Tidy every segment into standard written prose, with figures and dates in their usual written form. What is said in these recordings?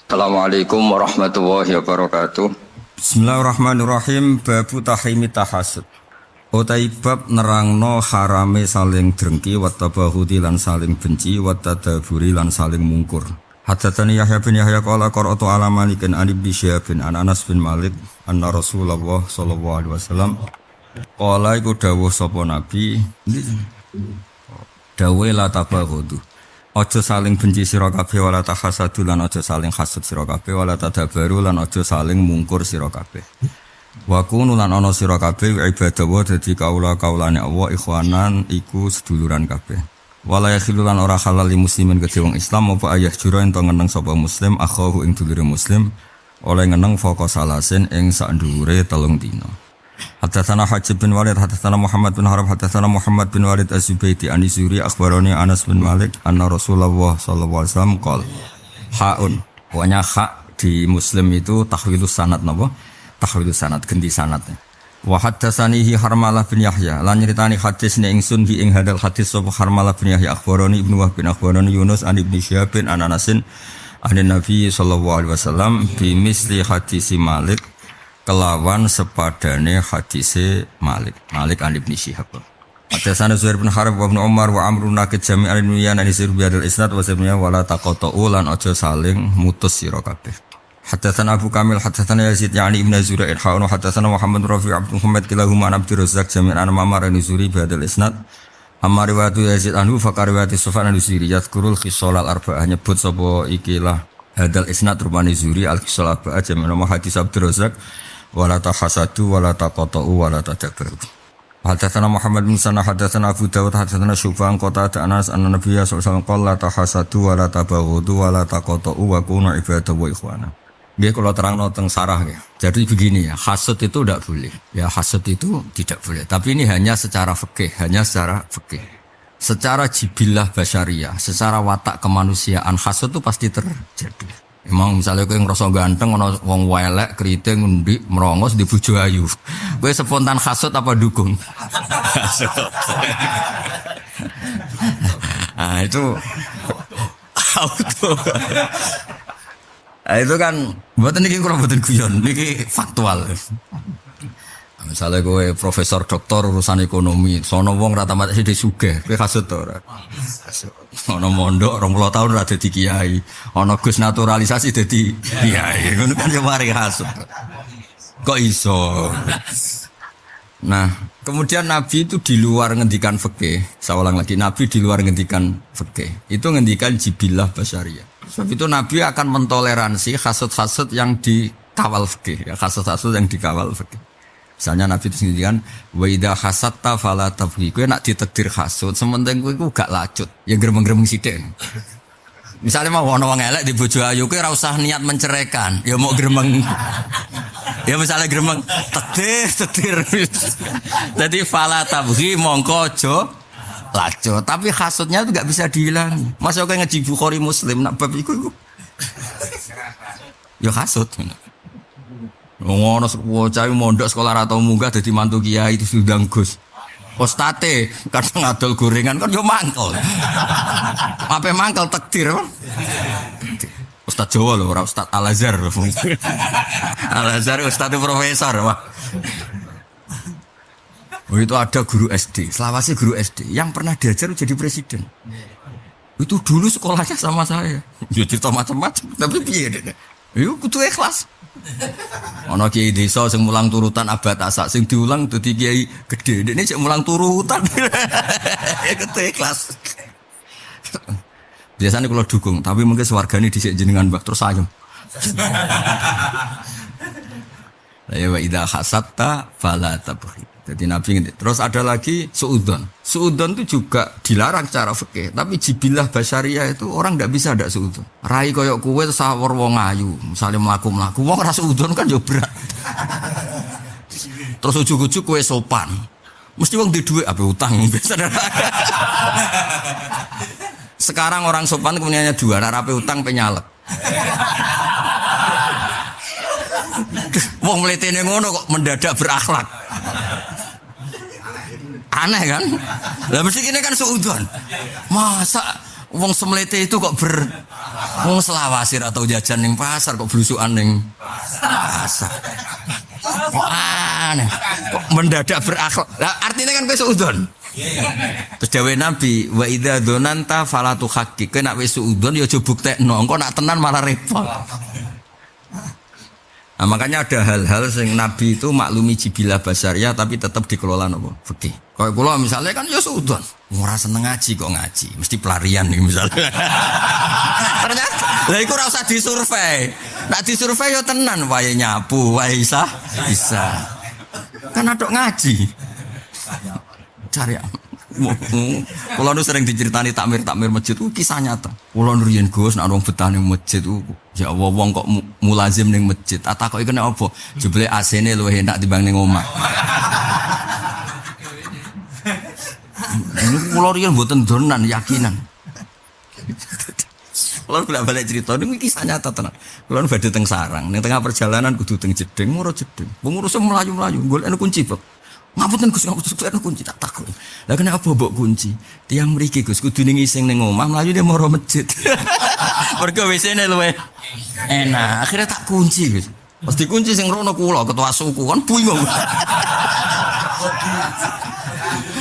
Assalamualaikum warahmatullahi wabarakatuh. Bismillahirrahmanirrahim. Babu tahrimi tahasud. Utai bab nerangno harame saling drengki wa tabahudi lan saling benci wa tadaburi lan saling mungkur. Haddatsani Yahya bin Yahya qala qara'tu ala Malikin an Ibnu Syihab bin Anas bin Malik anna Rasulullah sallallahu alaihi wasallam qala iku dawuh sapa nabi dawuh la tabahudu. Aja saling benci sira kabeh wala tahasadu lan aja saling hasud sira kabeh wala tadabaru lan aja saling mungkur sira kabeh. Wa kunu lan ana sira kabeh ibadah dadi kaula-kaulane Allah ikhwanan iku seduluran kabeh. Wala yakhilu lan ora halal li muslimin kedhe wong Islam apa ayah jura ento ngeneng sapa muslim akhahu ing dulure muslim oleh ngeneng foko salasin ing sak dhuwure 3 dina. Haddatsana Hajib bin Walid haddatsana Muhammad bin Harb haddatsana Muhammad bin Walid Az-Zubaydi an Zuri akhbarani Anas bin Malik anna Rasulullah sallallahu alaihi wasallam qol haun pokoknya hak di muslim itu tahwilus sanad napa tahwilus sanad ganti sanadnya wa haddatsanihi Harmalah bin Yahya lan nyritani hadis ne ingsun hi ing hadal hadis sapa Harmalah bin Yahya akhbarani Ibnu Wahb bin akhbarani Yunus an Ibnu Syihab bin an Anasin an Nabi sallallahu alaihi wasallam bi misli hadis Malik kelawan sepadane hadise Malik an Ibnu Syihab. Haddatsana Zuhair bin Harb wa Ibnu Umar wa Amrun nakid jami'an niyan an sir biadal isnad wa sabnya wala taqatu lan aja saling mutus sira kabeh. Haddatsana Abu Kamil haddatsana Yazid yani Ibnu Zurair haunu haddatsana Muhammad Rafi' Abdul Muhammad kilahuma an Abdur Razzaq jami'an Mamar an Zuri biadal isnad. Amma riwayatu Yazid anhu fa riwayat Sufyan an-Zuri yadhkurul khisal al-arba'ah nyebut sapa ikilah hadal isnad rupane Zuri al-khisal al-arba'ah jami'an hadis Abdur Razzaq wala tahasadu wala taqatu wala tadabaru. Haddatsana Muhammad bin Sanah haddatsana Abu Dawud haddatsana Syu'bah qala Anas anna Nabiy sallallahu alaihi wasallam qala tahasadu wala tabaghadu wala taqatu wa kunu ibadah wa ikhwana. Nggih kula terangno teng sarah nggih. Jadi begini ya, hasad itu tidak boleh. Ya hasad itu tidak boleh. Tapi ini hanya secara fikih, Secara jibillah basyariah, secara watak kemanusiaan hasad itu pasti terjadi. Emang misalnya kowe ngrasa ganteng ana wong welek keriting ngendik merongos di bojo ayu. Kowe spontan hasud apa dukung? Ah itu auto. Itu kan mboten niki kula mboten guyon, niki faktual. Misalnya kowe profesor doktor urusan ekonomi, sono wong rata mati sithik sugih, kowe hasud to ora? Ono mondok 20 tahun ora dadi kiai, ono gus naturalisasi dadi kiai, ngono kan yo mari hasud. Kok iso? Nah, kemudian Nabi itu di luar ngendikan fikih, saya ulang lagi, Nabi di luar ngendikan fikih, itu ngendikan jibillah basyariah. Sebab itu Nabi akan mentoleransi hasud-hasud yang dikawal fikih, ya hasud-hasud yang dikawal fikih. Misalnya Nabi itu sendiri kan wa idza hasatta fala tabghi. Kowe nak ditakdir hasud, sementing kowe iku gak lacut. Ya gremeng-gremeng sithik. Misalnya mau ana wong elek di bojo ayu kowe ora usah niat menceraikan. Ya mau gremeng. Ya misalnya gremeng tetir. Jadi fala tabghi mongko aja lacut. Tapi hasudnya itu gak bisa dihilangi. Masa kowe ngaji Bukhari Muslim nak bab iku. Ya hasud. Ngono bocah mondok sekolah ra tau munggah dadi mantu kiai itu sudah Gus. Ostate kadang ngadol gorengan kan yo mangkel. Ape mangkel takdir. Ustaz Jawa lho ora Ustaz Al-Azhar. Al-Azhar ustaz profesor, Wah. Oh, itu ada guru SD, Selawasi guru SD yang pernah diajar jadi presiden. Itu dulu sekolahnya sama saya. Dia cerita macam-macam, tapi piye deh. Yo kudu ikhlas. Ana kiai desa sing mulang turutan abad asak sing diulang dadi kiai gedhe dekne sik mulang turutan. Ya kudu ikhlas. Biasanya kalau dukung, tapi mungkin swargane dhisik jenengan Mbah terus ayem. Ya wa idza hasatta fala tabghi. Jadi Nabi ngerti. Terus ada lagi suudzon. Suudzon itu juga dilarang secara fikih, tapi jibillah basyariah itu orang enggak bisa ndak suudzon. Rai koyok kowe sawur wong ayu, misale mlaku-mlaku wong ora suudzon kan yo berat. Terus ujug-ujug kowe sopan. Mesti wong di dhuwit ape utang biasa. Sekarang orang sopan kemudiannya dua, rape utang penyalek. Wong mletene ngono kok mendadak berakhlak. Aneh kan? Lah mesti ini kan suudzon. Masa wong semlete itu kok Wong selawase ra tau jajan ning pasar kok blusukan ning pasar. Kok aneh. Kok mendadak berakhlak. Lah artinya kan kowe suudon. Terus dawuh Nabi, wa idza dzananta fala tuhaqqiq. Kowe nek wis suudon ya aja buktekno, engko nak tenan malah repot. Nah, makanya ada hal-hal yang Nabi itu maklumi jibilah basaria tapi tetap dikelola nopo fikih. Kayak kula misalnya kan ya suudon, ora seneng ngaji kok ngaji, mesti pelarian nih misalnya. Ternyata lah iku ora usah disurvei. Nek disurvei ya tenan wae nyapu, wae bisa. Kan adok ngaji. Cari Kulo nu sering diceritani takmir masjid itu kisah nyata. Kulo nu riyen Gus nek wong betah ning masjid ya Allah wong kok mulazim ning masjid. Atakoki kena apa? Jebule AC-ne luwih enak timbang ning omah. Kulo riyen mboten donan yakinan. Kulo balik cerita niku kisah nyata tenan. Kulo badhe teng sarang, ning tengah perjalanan kudu teng jeding, muro jeding. Pengurusnya melayu-melayu, golek kunci bab. Ngapunten Gus, ngapunten kunci tak takut. Lah kenapa mbok kunci? Tiang mriki Gus kudu ning ising ning omah, mlayu dia moro masjid. Mergo WC-ne luwe enak. Akhirnya tak kunci Gus. Pas dikunci sing rono kula ketua suku kan bingung.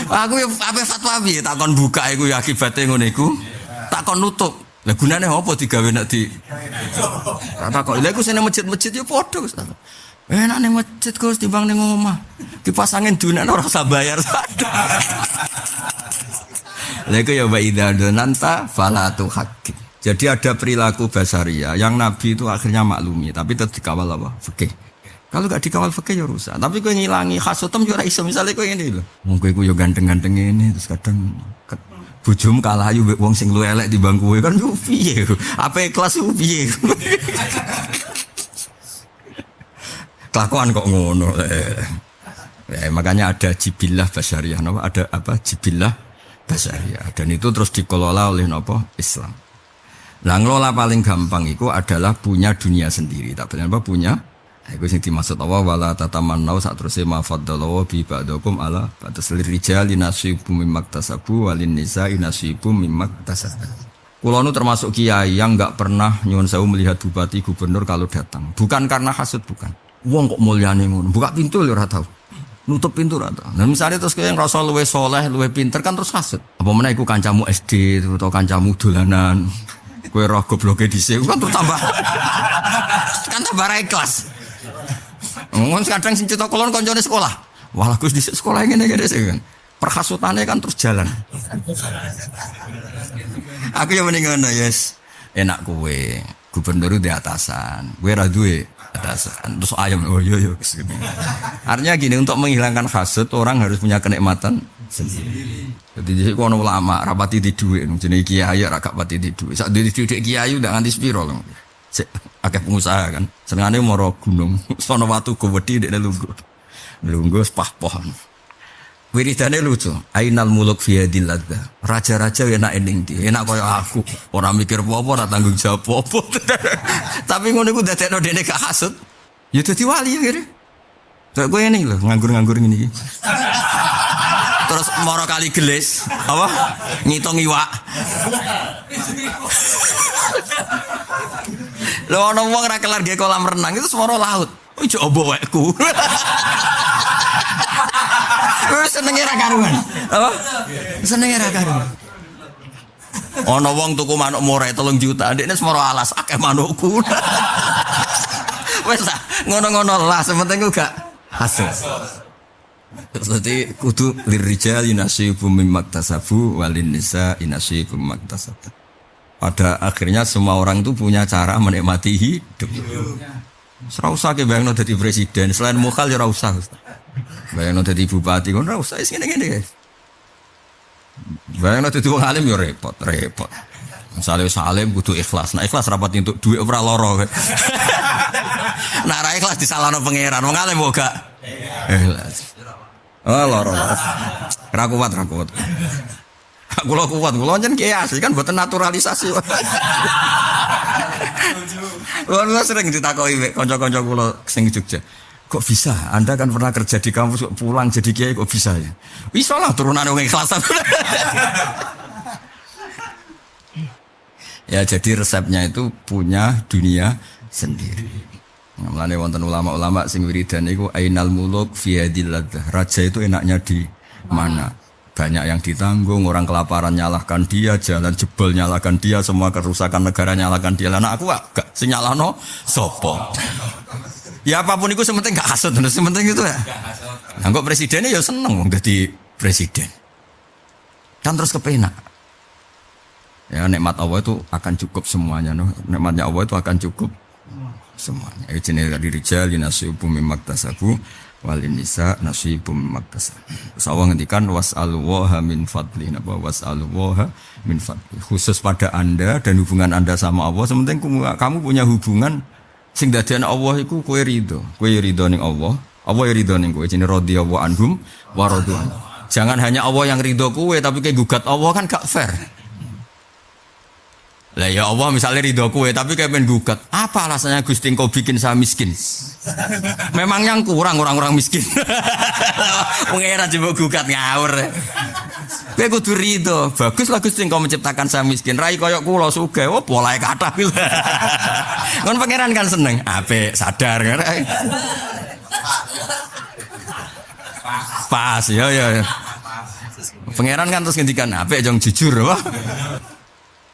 Aku ya ape fatwa piye takon buka iku ya akibate ngene iku. Takon nutup. Lah gunane apa digawe nek di takon. Lah iku sene masjid-masjid ya padha Gus. Enak ning masjid Gus timbang ning omah. Dipasangin dunan ora usah bayar. Lha iku ya wa idza donanta fala tuhaqqiq. Jadi ada perilaku basaria yang Nabi itu akhirnya maklumi tapi tetap dikawal apa? Fikih. Kalau gak dikawal fikih ya rusak. Tapi kowe ngilangi khasutem yo ora iso. Misale kowe ngene lho. Wong kowe yo ganteng-ganteng ngene terus kadang bojomu kalah ayu wong sing luwih elek timbang kowe kan yo piye? Apa kelas yo piye? Kelakuan kok ngono. Makanya ada jibilah basyariah, ada apa jibilah basyariah dan itu terus dikelola oleh Islam. Nah ngelola paling gampang itu adalah punya dunia sendiri. Tak benar apa punya? Itu yang dimaksud Allah wala tatamannau saat terusnya ma faddalallahu bi ba'dakum ala bataslir rijali nasibum mimmaktasabu walin nisa'i nasibum mimmaktasabu. Kulo nu termasuk kiai yang enggak pernah nyuwun sewu melihat bupati gubernur kalau datang. Bukan karena hasud bukan. Wong kok mulyane ngono. Buka pintu lho ora tau. Nutup pintu ora tau. Nah misalnya terus kowe ngrasa luwih saleh, luwih pinter kan terus hasud. Apa meneh iku kancamu SD atau kancamu dolanan. Kowe roh gobloke dhisik kan terus tambah kan tambah ra ikhlas. Wong kadang sing cerita kulon kancane sekolah. Wah Gus dhisik sekolah ngene-ngene sih kan. Perhasutane kan terus jalan. Aku yang mending ngono yes. Enak kowe. Gubernur di atasan. Kowe ra duwe atasan. Terus ayam oh yo kesini. Artinya gini untuk menghilangkan hasud orang harus punya kenikmatan sendiri. Jadi jadi kono ulama rapati di duit jenenge kiai ra gak pati di duit. Sak di duit kiai udah nganti spiro lho. Akeh pengusaha kan. Senengane moro gunung. Sono watu gowedi dekne lungguh. Lungguh sepah pohon. Wiridane lucu. Ainal muluk fi yadil ladza. Raja-raja enak ning ndi? Enak kaya aku. Ora mikir apa-apa, ora tanggung jawab apa. Tapi ngono iku dadekno dene gak hasud. Ya dadi wali ya kira. Kayak kowe ngene lho, nganggur-nganggur ngene iki. Terus moro kali gelis, apa? Ngitung iwak. Lho ana wong ra kelar ge kolam renang itu swara laut. Oh coba wekku. Senenge ra karuan. Apa? Senenge ra karuan. Ana wong tuku manuk murai 3 juta, ndekne swara alas akeh manukku. Wes ngono-ngono lah, sementing ku gak hasil. Jadi kudu lirijal nasibum mimmaktasabu walin nisa nasibum mimmaktasabu. Pada akhirnya semua orang itu punya cara menikmati hidup. Ora usah ke bayangno dadi presiden, selain mukhal ya ora usah. Bayangno dadi bupati kon ora usah wis ngene-ngene. Bayangno dadi wong alim ya repot. Misale wis alim kudu ikhlas. Nah ikhlas rapat entuk dhuwit ora lara. Nah ra ikhlas disalahno pangeran, wong alim kok gak ikhlas. Oh loro. Ra kuat. Kula kuat, kula njen kiai asli kan mboten naturalisasi. Kula sering ditakoki kanca-kanca kula sing Jogja. Kok bisa? Anda kan pernah kerja di kampus kok pulang jadi kiai kok bisa ya? Bisa lah turunane wong ikhlasan. Ya jadi resepnya itu punya dunia sendiri. Mulane wonten ulama-ulama sing wiridan iku ainal muluk fi hadil ladzah. Raja itu enaknya di mana? Banyak yang ditanggung, orang kelaparan nyalahkan dia, jalan jebol nyalahkan dia, semua kerusakan negara nyalahkan dia. Lah aku gak sing nyalahno sapa? Ya apapun itu sementing gak hasut, sementing itu ya. Nah, kok presidennya ya seneng jadi presiden. Kan terus kepenak. Ya nikmat Allah itu akan cukup semuanya, no. Nikmatnya Allah itu akan cukup semuanya. Jenis dari rijal nasibum mimmaktasabu wal nisa nasibum mimmaktasabu. Sawang ngendikan was'alwaha min fadli, napa was'alwaha min fadli. Khusus pada Anda dan hubungan Anda sama Allah, sementing kamu punya hubungan sing dadian Allah iku kowe ridho. Kowe ridho ning Allah, Allah ridho ning kowe. Jenenge radhiyallahu anhum wa radu. Jangan hanya Allah yang ridho kowe tapi kayak gugat Allah kan gak fair. Lah ya Allah misalnya ridho kowe tapi kayak pengen gugat. Apa alasannya Gusti kau bikin saya miskin? Memang yang kurang orang-orang miskin. Pengira coba gugat ngawur. Kowe kudu ridho. Bagus lah Gusti kau menciptakan saya miskin. Rai koyok kula sugih. Oh polahe kathah kuwi. Kon pangeran kan seneng. Apik sadar kan. Pas ya. Pangeran kan terus ngendikan apik jong jujur wah.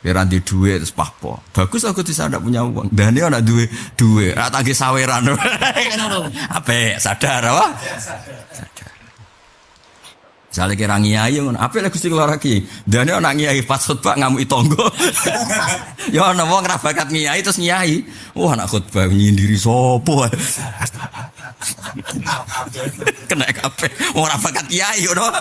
Kira di duit terus pahpo. Bagus aku bisa ada punya uang. Dan dia ada duit. Rata lagi saweran. Apa? Sadar apa? Sadar. Misalnya kira ngiyai, apa lagi sih keluar lagi? Dan dia nak ngiyai pas khutbah ngamuk tonggo. Ya ana wong ra bakat ngiyai terus ngiyai. Wah anak khutbah nyindiri sopo. Kena kabeh. Wong ra bakat ngiyai ngono.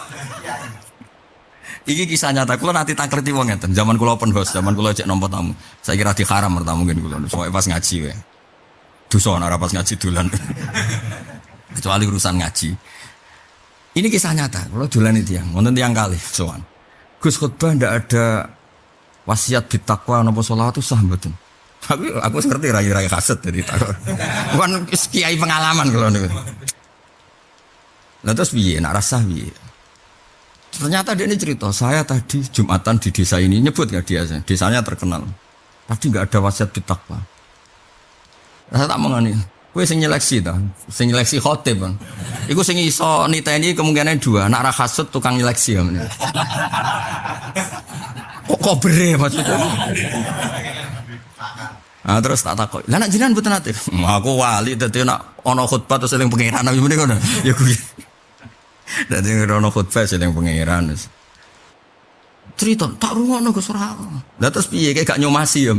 Iki kisah nyata, kalau nanti tak ngerti wong ngeten. Zaman kula open house, zaman kula cek nomor tamu. Saya kira di haram bertamu mungkin kula. Soale pas ngaji wae. Dosa ora pas ngaji dolan. Kecuali urusan ngaji. Ini kisah nyata. Kula dolan iki tiyang, wonten tiyang kalih sowan. Gus khutbah ndak ada wasiat bitakwa napa selawat itu sah mboten. Aku ngerti rai-rai kaset dari takon. Bukan kiai pengalaman kula niku. Lah terus piye nak rasah piye? Ternyata dia ini cerita, saya tadi Jumatan di desa ini, nyebut nggak dia, desanya terkenal. Tadi nggak ada wasiat bitakwa. Saya tak mengani, gue sing nyeleksi khotib bang. Iku sing iso niteni kemungkinan dua, nak rahasut tukang nyeleksi ya. Kok bere maksudnya? Nah terus tak takut, lah nak jinan betul nanti. Aku wali, tadi nak ono khutbah terus yang pengiran nabi mana kono, ya gue. Dadi ngrono khutbah sing pengiran. Cerita tak rungono Gus ora. Lah terus piye kayak gak nyomasi ya.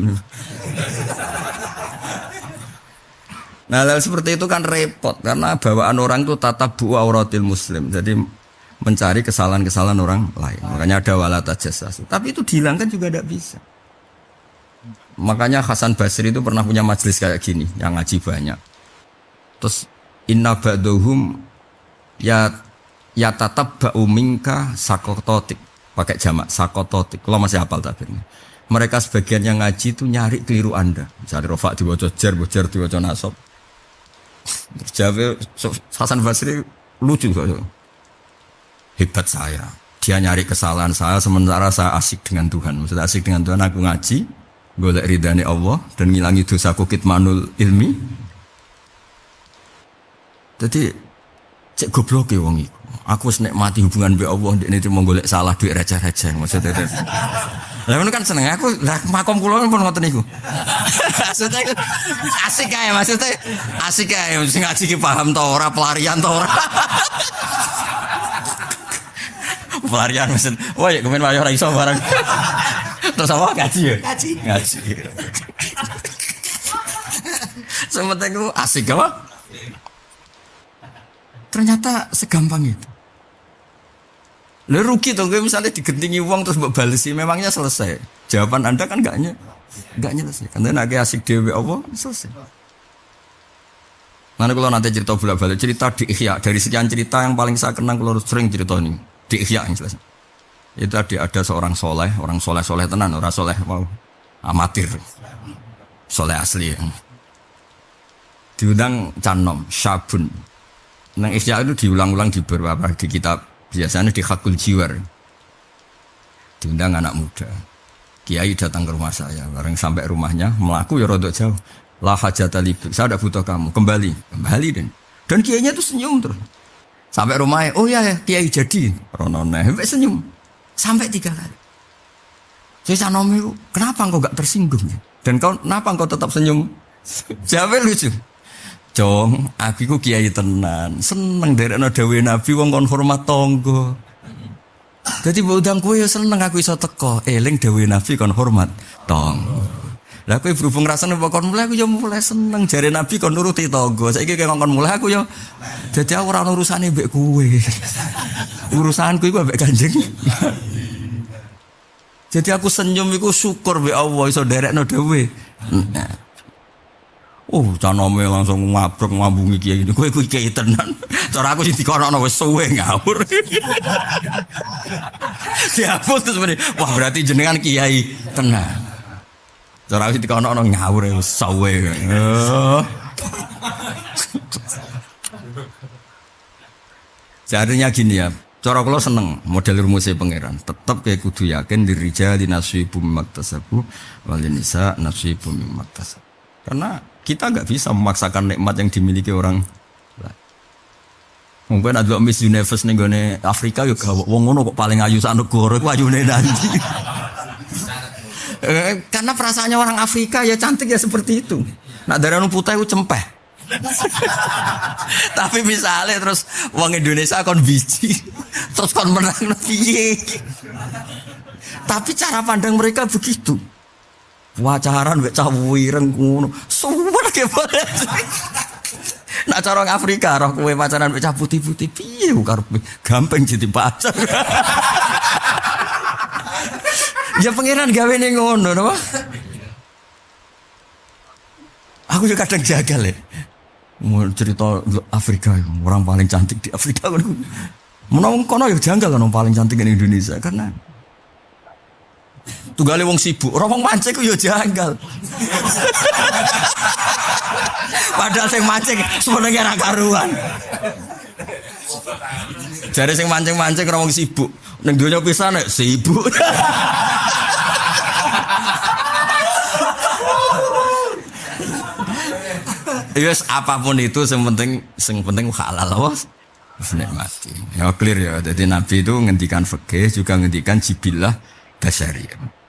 Nah, hal seperti itu kan repot karena bawaan orang itu tatabu auratil muslim. Jadi mencari kesalahan-kesalahan orang lain. Makanya ada wala tajassus. Tapi itu dihilangkan juga tidak bisa. Makanya Hasan Basri itu pernah punya majelis kayak gini, yang ngaji banyak. Terus inna ba'duhum ya tatap ba'umingka sakototik, pakai jamak sakototik. Kalau masih hafal tabirnya, mereka sebagian yang ngaji itu nyari keliru Anda. Misalnya Rofa diwaca jar, bojar diwaca nasab. Jawab Hasan Basri lucu kok. Hebat saya. Dia nyari kesalahan saya sementara saya asik dengan Tuhan. Maksudnya asik dengan Tuhan, aku ngaji, golek ridhani Allah dan ngilangi dosaku kitmanul ilmi. Jadi cek goblok ya wong iku. Aku wis nikmati hubungan mbek Allah, ndekne cuma golek salah duit receh-receh maksudnya. Lah ngono kan seneng aku, lah makom kula pun ngoten niku. Maksudnya asik kae, maksudnya asik kae sing ngaji ki paham to ora, pelarian to ora. Pelarian mesen. Wah, ya kemen wae ora iso barang. Terus apa ngaji ya? Ngaji. Sementing ku asik apa? Ternyata segampang itu. Lah rugi dong, misalnya digentingi uang terus mbok balesi, memangnya selesai. Jawaban Anda kan enggak nyelesai. Karena nek asik dhewe apa selesai. Nanti kalau nanti cerita bolak-balik cerita di Ihya, dari sekian cerita yang paling saya kenang kalau sering cerita ini di Ihya yang jelas. Itu ada seorang soleh tenan, orang soleh mau amatir, soleh asli. Diundang Canom, Syabun. Nang Ihya itu diulang-ulang di beberapa di kitab, biasanya di Hakul Jiwar. Diundang anak muda. Kiai datang ke rumah saya, bareng sampai rumahnya, melaku ya rodok jauh. La hajata li, saya tidak butuh kamu, kembali dan kiainya tuh senyum terus. Sampai rumahnya, oh ya kiai jadi, ronone, senyum, sampai 3 kali. Saya sanomi, kenapa engkau gak tersinggung? Dan kenapa engkau tetap senyum? Jawabnya lucu. Jong, aku ku kiai tenan, seneng derekno dawuhe Nabi wong kon hormat tangga. Dadi mbok undang kowe ya seneng aku iso teko, eling dawuhe Nabi kon hormat tangga. Lah kowe berhubung rasane kon mulai aku ya mulai seneng jare Nabi kon nuruti tangga. Saiki kowe kon mulai aku ya dadi aku ora urusane mbek kowe. Urusanku iku mbek Kanjeng. Jadi aku senyum iku syukur mbek Allah iso derekno dawuhe. Oh, canome langsung ngabrek ngambungi kiai ini. Kowe kuwi kiai tenan. Cara aku sing dikono wis suwe ngawur. Dihapus terus meni. Wah, berarti jenengan kiai tenan. Cara aku sing dikono ngawur wis suwe. Jadinya gini ya. Cara kula seneng model rumusé pangeran. Tetep kayak kudu yakin dirija dinasibum maktasabu wal nisa nasibum maktasab. Karena kita nggak bisa memaksakan nikmat yang dimiliki orang lain. Mungkin ada Miss Universe nih gone Afrika yuk wong ngono kok paling ayu sak negara iku ayune nanti. Karena perasaannya orang Afrika ya cantik ya seperti itu. Nak darane putih iku cempeh. Tapi misalnya terus wong Indonesia kon biji terus kon menang piye. Tapi cara pandang mereka begitu. Wacaran mbek cah wireng ngono. Suwer ke boleh. Nak cara orang Afrika roh kowe pacaran mbek cah putih-putih piye karepe gampang jadi pacar. Ya pengiran gawe ning ngono napa? Aku juga kadang jagal ya. Mau cerita Afrika orang paling cantik di Afrika kan. Menang kono ya janggal orang paling cantik di Indonesia karena tunggale wong sibuk, ora wong mancing ku ya janggal. Padahal sing mancing sebenarnya ora karuan. Jare sing mancing-mancing ora wong sibuk. Ning donya pisan nek sibuk. Yes, apapun itu yang penting halal was. Nikmati. Ya clear ya. Jadi Nabi itu ngendikan fikih juga ngendikan jibilah basyariah.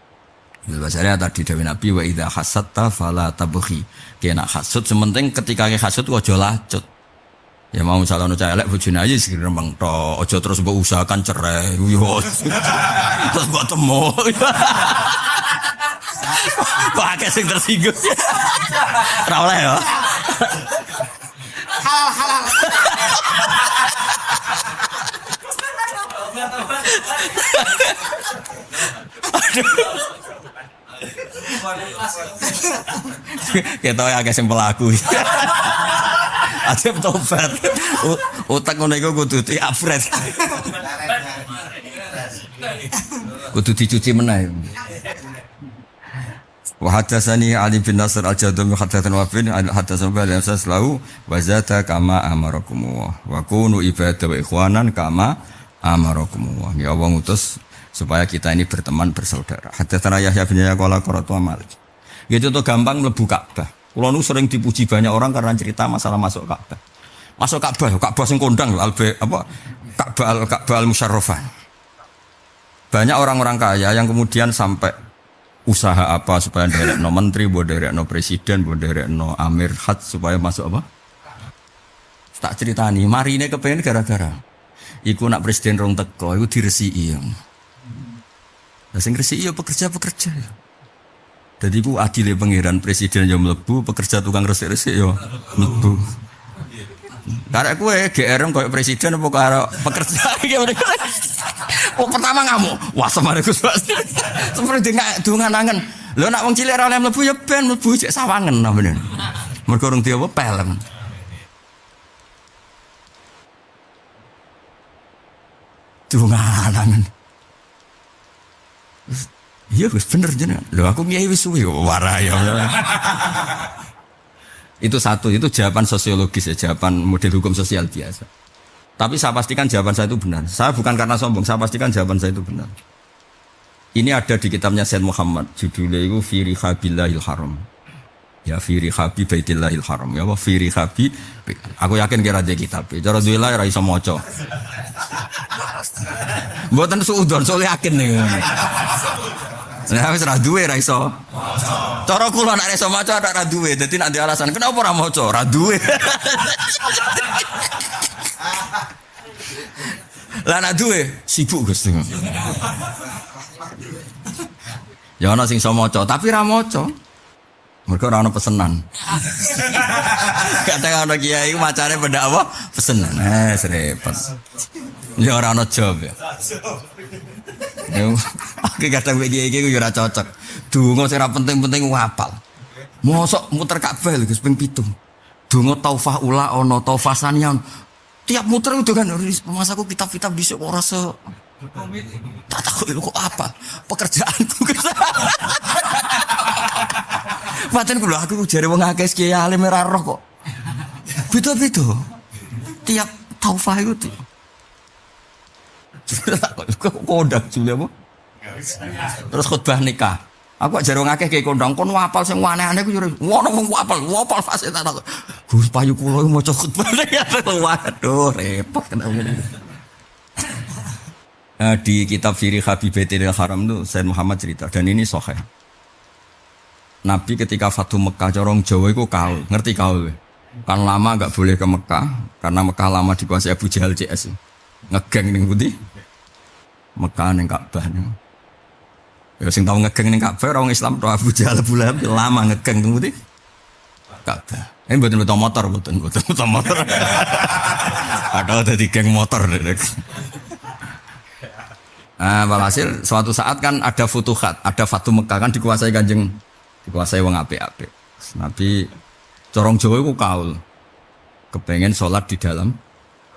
Basyariah tadi dari Nabi wa idza hasadta fala tabghi. Kena hasud sementing ketika ke hasud aja lacut. Ya mau misalnya ono elek bojone aja sing rembang tok, aja terus mbok usahakan cerai. Yo. Terus mbok temu. Pakai sing tersinggung. Ora oleh ya. Halal. Kita ya agak sing pelaku. Ajep tobat. Utak ngono iku kudu diapret. Kudu dicuci meneh. Wa hadatsani Ali bin Nasr al-Jadami hadatsana wa bin hadatsana ba'da saslahu wa zata kama amarakum wa kunu ibadah wa ikhwanan kama amarakum. Ya Allah ngutus supaya kita ini berteman bersaudara. Hadatsana Yahya bin Yahya qala qara'tu Malik. Ya contoh gampang mlebu Ka'bah. Kulo nu sering dipuji banyak orang karena cerita masalah masuk Ka'bah. Masuk Ka'bah sing kondang Ka'bah al-Musyarrafah. Banyak orang-orang kaya yang kemudian sampai usaha apa supaya derekno menteri, buat derekno presiden, buat derekno amir had supaya masuk apa? Tak ceritani, marine kepengen gara-gara iku nak presiden rong teko, iku diresiki. Lah sing resiki ya pekerja-pekerja. Jadi ku adile pangeran presiden yo mlebu, pekerja tukang resik-resik yo mlebu. Karek kowe GR koyo presiden apa karo pekerja iki. Oh pertama ngamuk. Wah semare Gus. Seperti dungan-angen. Lho nak wong cilik ora oleh mlebu ya ben mlebu cek sawangen bener. Mergo urung dia apa pelem. Dungan-angen. Iya Gus bener jenengan. Lho aku kiai wis suwi warai ya. Itu satu, itu jawaban sosiologis ya, jawaban model hukum sosial biasa. Tapi saya pastikan jawaban saya itu benar. Saya bukan karena sombong, saya pastikan jawaban saya itu benar. Ini ada di kitabnya Said Muhammad, judulnya itu Fi Rihabillahil Haram. Ya fi rihabi baitillahil haram. Ya apa fi rihabi. Aku yakin kira ada kitab. Cara duwe lah ora iso maca. Mboten suudon, soalnya yakin nih. Nah wis ra duwe ra iso. Cara kula nek iso maca ra duwe, dadi nek ada alasan kenapa ora maca? Ra duwe. Lah nek duwe sibuk Gus. Ya ana sing iso maca, tapi ra maca. Mereka orang pesenan. Kadang orang kiai macane benda apa? Pesenan. Serempet. Ya orang job ya. Aku kadang kiai kiai ora cocok. Donga sing ora penting-penting hafal. Mosok muter Ka'bah lho Gus ping 7. Donga taufah ula ana taufah sanian. Tiap muter itu kan mas aku kitab-kitab dhisik ora se tak tahu kok apa pekerjaanku. Paten kula aku jare wong akeh kiai alim ora roh kok. Beda-beda. Tiap taufah itu. Kok kondak jule apa? Terus khutbah nikah. Aku jare wong akeh kiai kondang kon wapal sing aneh-aneh ku yo ngono wong wapal fase tak tak. Gus payu kula maca khutbah nikah. Waduh repot kena ngene. Di kitab Firi Habibatil Haram itu Said Muhammad cerita dan ini sahih. Nabi ketika Fatu Mekah corong Jawa itu kaul, ngerti kaul? Kan lama enggak boleh ke Mekah karena Mekah lama dikuasai Abu Jahal CS. Ngegeng ning pundi? Mekah ning Ka'bah. Ya sing tau ngegeng ning Ka'bah orang Islam to Abu Jahal Lahab lama ngegeng ning pundi? Ka'bah. Ini mboten motor, mboten motor. Ada dadi geng motor. Walhasil suatu saat kan ada futuhat, ada Fatu Mekah kan dikuasai wong apik-apik. Nabi corong Jawa iku kaul. Kepengen sholat di dalam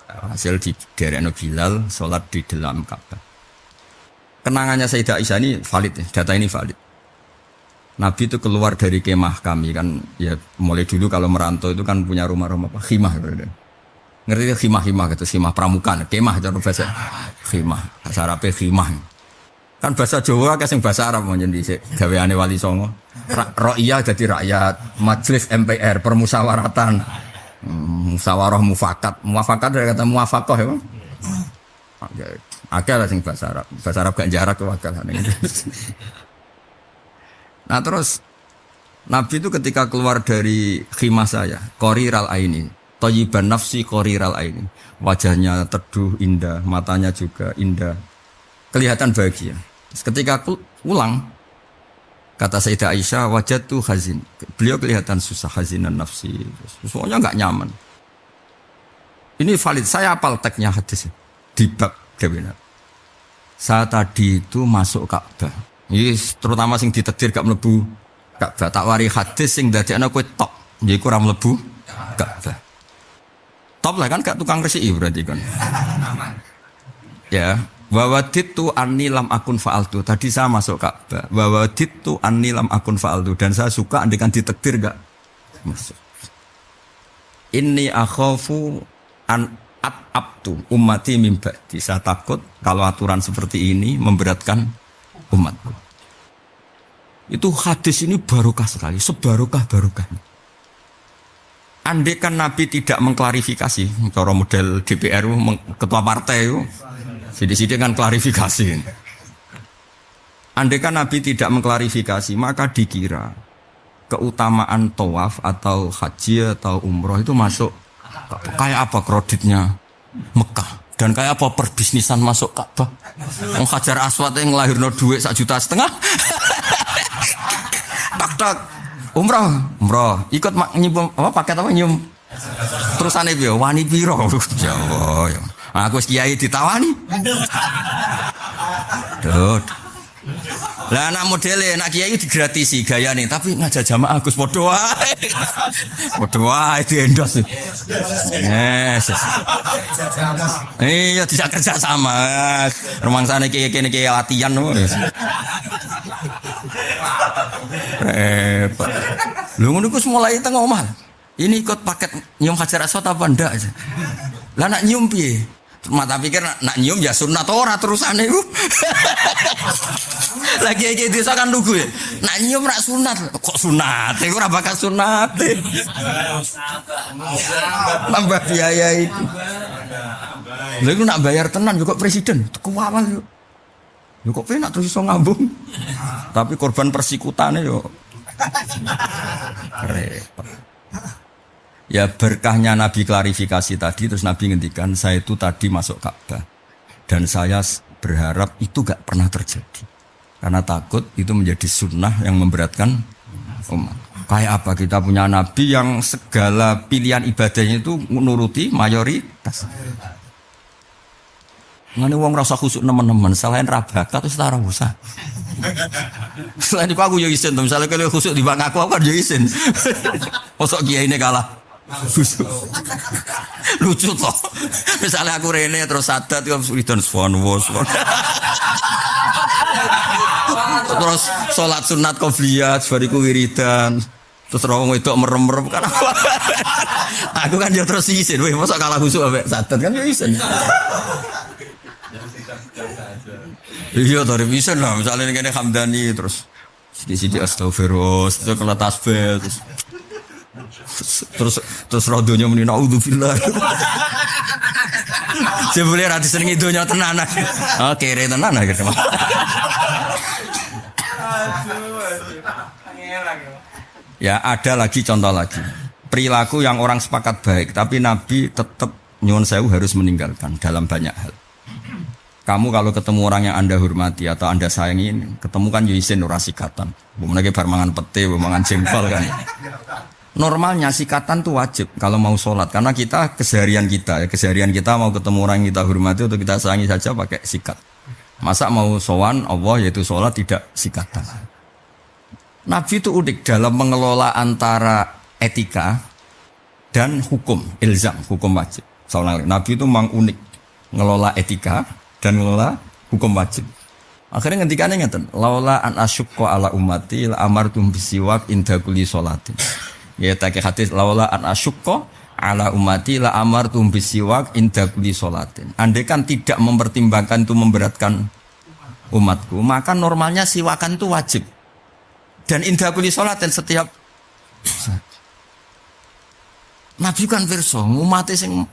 hasil di derekno Bilal sholat di dalam Ka'bah. Kenangannya Sayyidah Aisyah ini valid, data ini valid. Nabi itu keluar dari kemah kami kan ya mulai dulu kalau merantau itu kan punya rumah-rumah apa? Khimah gitu. Ngerti khimah gitu, khimah pramuka, kemah cara bahasa khimah, bahasa Arabnya khimah. Kan bahasa Jawa kan sing bahasa Arab mon dhisik gaweane Wali Songo. Ra'iyah dadi rakyat, majelis MPR, permusyawaratan. Musyawarah mufakat dari kata muafaqah ya. Akeh lah sing bahasa Arab. Bahasa Arab gak jarak wakal. Nah terus Nabi itu ketika keluar dari khimah saya, qoriral aini. Thayyiban nafsi qoriral aini. Wajahnya teduh indah, matanya juga indah. Kelihatan bahagia. Ketika pulang kata Sayyidah Aisyah wajatu hazin. Beliau kelihatan susah hazinan nafsi. Semuanya enggak nyaman. Ini valid, saya hafal teksnya hadis di bab Dawina. Saya tadi itu masuk Ka'bah. Ini terutama sing ditakdir gak mlebu Ka'bah. Tak wari hadis sing dadekno kowe tok. Nggih kurang mlebu Ka'bah. Top lah kan gak tukang resiki berarti kan. Ya, wa waditu anni lam akun fa'altu. Tadi saya masuk Ka'bah. Wa waditu anni lam akun fa'altu dan saya suka andekan ditakdir gak masuk. Inni akhafu an abtu ummati min ba'di. Saya takut kalau aturan seperti ini memberatkan umatku. Itu hadis ini barokah sekali, sebarokah-barokahnya. Andaikan Nabi tidak mengklarifikasi, cara model DPR ketua partai itu, sidik-sidik kan klarifikasi. Andaikan Nabi tidak mengklarifikasi, maka dikira keutamaan tawaf atau haji atau umroh itu masuk kayak apa kreditnya Mekah dan kayak apa perbisnisan masuk Ka'bah. Wong Hajar Aswad yang ngelahirno duit 1,5 juta. Tak umroh ikut nyium apa paket apa nyium terusane piye wani piro ya Allah aku kiai ditawani Dut lah anak modele nak kiai digratisi gayane tapi ngajak jamaah Gus padha wae diendos yes iya tidak kerja sama rumangsane kiai-kiai latihan repot. Lu ngono ku mulai tengah omah. Ini ikut paket nyium Hajar Aswad apa ndak? Lah nak nyium piye? Mata pikir nak nyium ya sunat ora terusane iku. Lagi iki desa kan lugu ya. Nak nyium rak sunat. Kok sunat? Iku ora bakal sunat. Tambah biaya itu. Lha iku nak bayar tenan yo kok presiden tuku awal yo. Yo kok penak terus iso ngambung. Tapi korban persikutane yo repot. Ya berkahnya Nabi klarifikasi tadi, terus Nabi ngendikan saya itu tadi masuk Ka'bah dan saya berharap itu gak pernah terjadi karena takut itu menjadi sunnah yang memberatkan umat. Kayak apa kita punya Nabi yang segala pilihan ibadahnya itu menuruti mayoritas. Ngene wong rasa khusuk nemen-nemen selain rabaka terus ora usah. Selain itu aku yo isin, misalnya kalau khusuk di bang aku kan yo isin. Mosok kiai ini kalah. Lucu toh. Misalnya aku rene terus sadat yo wiridan subhanallah. Terus salat sunat qobliyah bariku wiridan. Terus rawang wedok merem-merem kan. Aku kan yo terus isin, weh mosok kalah khusuk ambek sadat kan yo isin. Iya tadi bisa lah, misalnya ini Hamdani terus sedikit astagfirullah, terus kena tasbih, terus rodonya muni naudzubillah. Sebelum rati sering idonya tenan, kere tenan gitu. Ya ada lagi contoh lagi, perilaku yang orang sepakat baik, tapi Nabi tetap nyuwun sewu harus meninggalkan dalam banyak hal. Kamu kalau ketemu orang yang Anda hormati atau Anda sayangi, ketemu kan yuisin ora sikatan. Bagaimana bar mangan pete, mangan jengkol kan. Normalnya sikatan tuh wajib kalau mau sholat karena kita keseharian kita mau ketemu orang yang kita hormati atau kita sayangi saja pakai sikat. Masa mau sowan Allah yaitu sholat tidak sikatan. Nabi itu unik dalam mengelola antara etika dan hukum ilzam, hukum wajib. Soalnya Nabi itu memang unik ngelola etika dan ngelola hukum wajib. Akhirnya ngendikane ngeten, laula an asyqa ala ummati la amartum bisiwak inda kulli sholatin. Ya tak hadis laula an asyqa ala ummati la amartum bisiwak inda kulli sholatin. Andai kan tidak mempertimbangkan itu memberatkan umatku, maka normalnya siwakan itu wajib. Dan inda kulli sholatin setiap Nabi kan pirsa, umate sing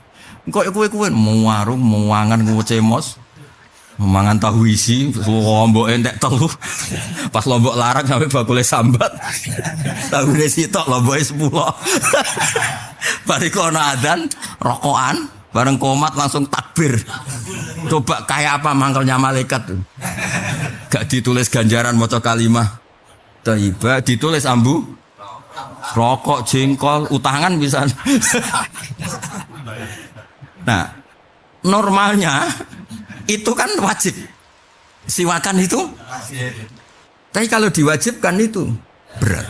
kok kowe mau warung, mau wangan, mau cemos. Mangan tahu isi, lombok entek telu. Pas lombok larang sampai bakule sambat. Tahu isi tok lomboknya 10. Bariku ana adzan, rokokan, bareng komat langsung takbir. Coba kayak apa mangkelnya malaikat tuh. Gak ditulis ganjaran maca kalimah thayyibah, ditulis ambu rokok, jengkol, utangan bisa. Nah, normalnya itu kan wajib. Siwakan itu tapi kalau diwajibkan itu berat.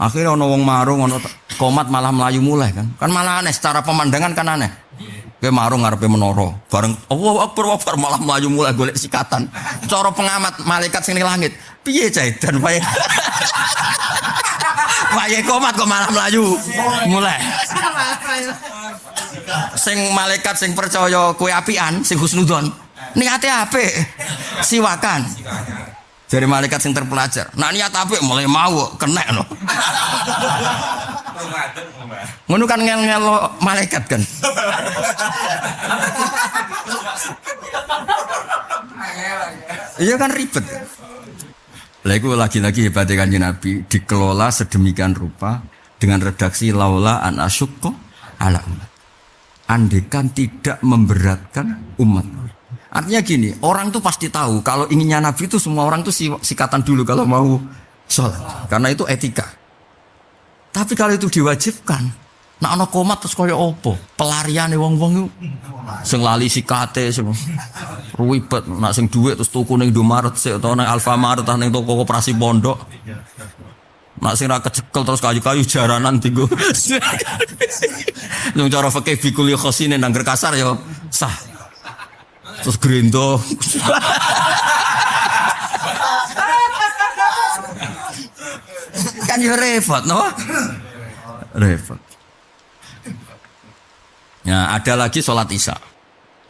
Akhirnya ono wong marung, ono komat malah melayu mulai kan. Kan malah aneh secara pemandangan kan aneh. Kayak marung ngarepe menara, bareng Allahu Akbar malah melayu mulai golek sikatan. Cara pengamat malaikat sing ning langit, piye jaidan wae. Wae komat kok malah melayu mulai. Sing malaikat sing percaya kue apian, sing husnudon, niate apik, siwakan. Dari malaikat sing terpelajar, nah niat apik mulai mau kena no. Ngono kan ngel-ngel malaikat kan. Iya kan ribet. Lagu lagi-lagi hebatnya Kanjeng Nabi dikelola sedemikian rupa dengan redaksi laula an asyqa ala umat. Andekan tidak memberatkan umat. Artinya gini, orang tuh pasti tahu kalau inginnya Nabi itu semua orang tuh sikatan dulu kalau mau sholat, karena itu etika. Tapi kalau itu diwajibkan, nak ana komat terus kaya opo? Pelariane wong-wong sing lali sikate sing ruwibet, nak sing dhuwit terus tuku ning Indomaret sik utawa ning Alfamart ning toko koperasi pondok. Nak sing ra kecekel terus kayu-kayu jaranan tinggo. Yang cara fikih bikul khosine nang kasar ya sah. Terus grendo. Kan ya repot, no? Repot. Ya, ada lagi sholat isya.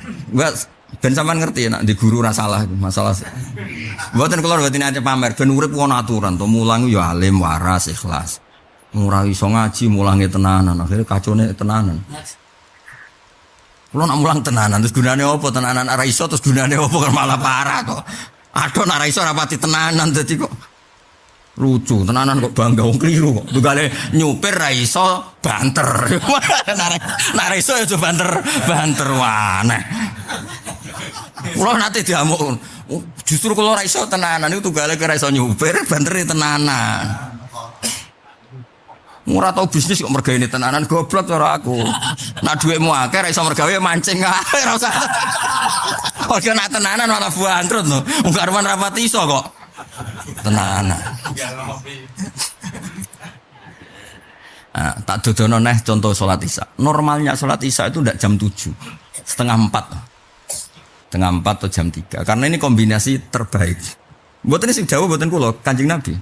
Enggak ben sampean ngerti nak di guru ra salah masalah. Mboten kula mboten ate pamer ben urip ono aturan to mulang yo alim waras ikhlas. Ora iso ngaji mulange tenanan akhire kacone tenanan. Kula nak mulang tenanan terus gunane apa tenanan ora iso terus gunane apa kan malah parah to. Aduh ora iso rapati tenanan dadi kok lucu tenanan kok bangga wong kliru kok. Tugale nyupir ra iso banter. Nek ra iso ya banter waneh. Kula nate diamuk. Justru kula ora iso tenanan niku tugale ora iso nyupir bantere tenanan. Ora tau bisnis kok mergawe tenanan goblok cara aku. Nak dhuwitmu akeh ra iso mergawe mancing ae ora usah. Kok nak tenanan malah bantrut lho. Wong karuan rapati iso kok. Tenanan. Nah, tak dodono neh contoh salat Isya. Normalnya salat Isya itu ndak jam 7. Setengah 4. Setengah 4 atau jam 3. Karena ini kombinasi terbaik. Mboten sing jauh mboten kula, Kanjeng Nabi.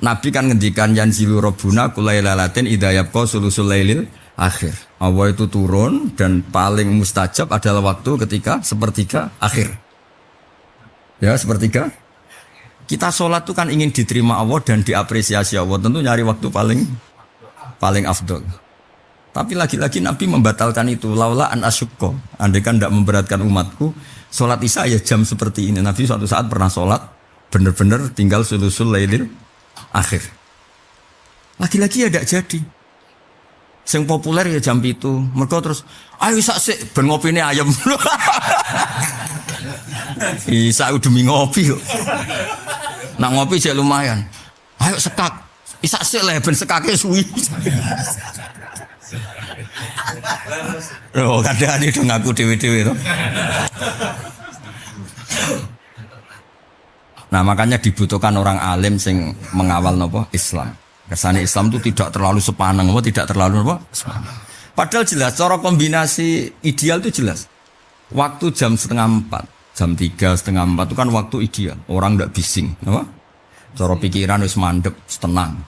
Nabi kan ngendikan yanzilu rabbuna kulailalatin idza yabqa sulusul lailil akhir. Allah itu turun dan paling mustajab adalah waktu ketika sepertiga akhir. Ya, sepertiga. Kita sholat itu kan ingin diterima Allah dan diapresiasi Allah. Tentu nyari waktu paling afdol. Tapi lagi-lagi Nabi membatalkan itu. Laula an asyukko. Andai kan tidak memberatkan umatku, sholat Isya ya jam seperti ini. Nabi suatu saat pernah sholat, benar-benar tinggal sulusul lailil akhir. Lagi-lagi ya tidak jadi. Yang populer ya jam itu. Mereka terus, ayo Isya sik, ben ngopine ayam. Isya demi ngopi. Nak ngopi aja lumayan. Ayo sekak. Isya sik lah ben sekake suwi. Oh, kadang itu ngaku dewe-dewe to. Nah, makanya dibutuhkan orang alim sing mengawal nopo Islam. Kesannya Islam itu tidak terlalu sepaneng, tidak terlalu apa? Padahal jelas, cara kombinasi ideal itu jelas. Waktu jam 3:30, jam 3:30 itu kan waktu ideal. Orang tidak bising, apa? Cara pikiran wis mandek, tenang.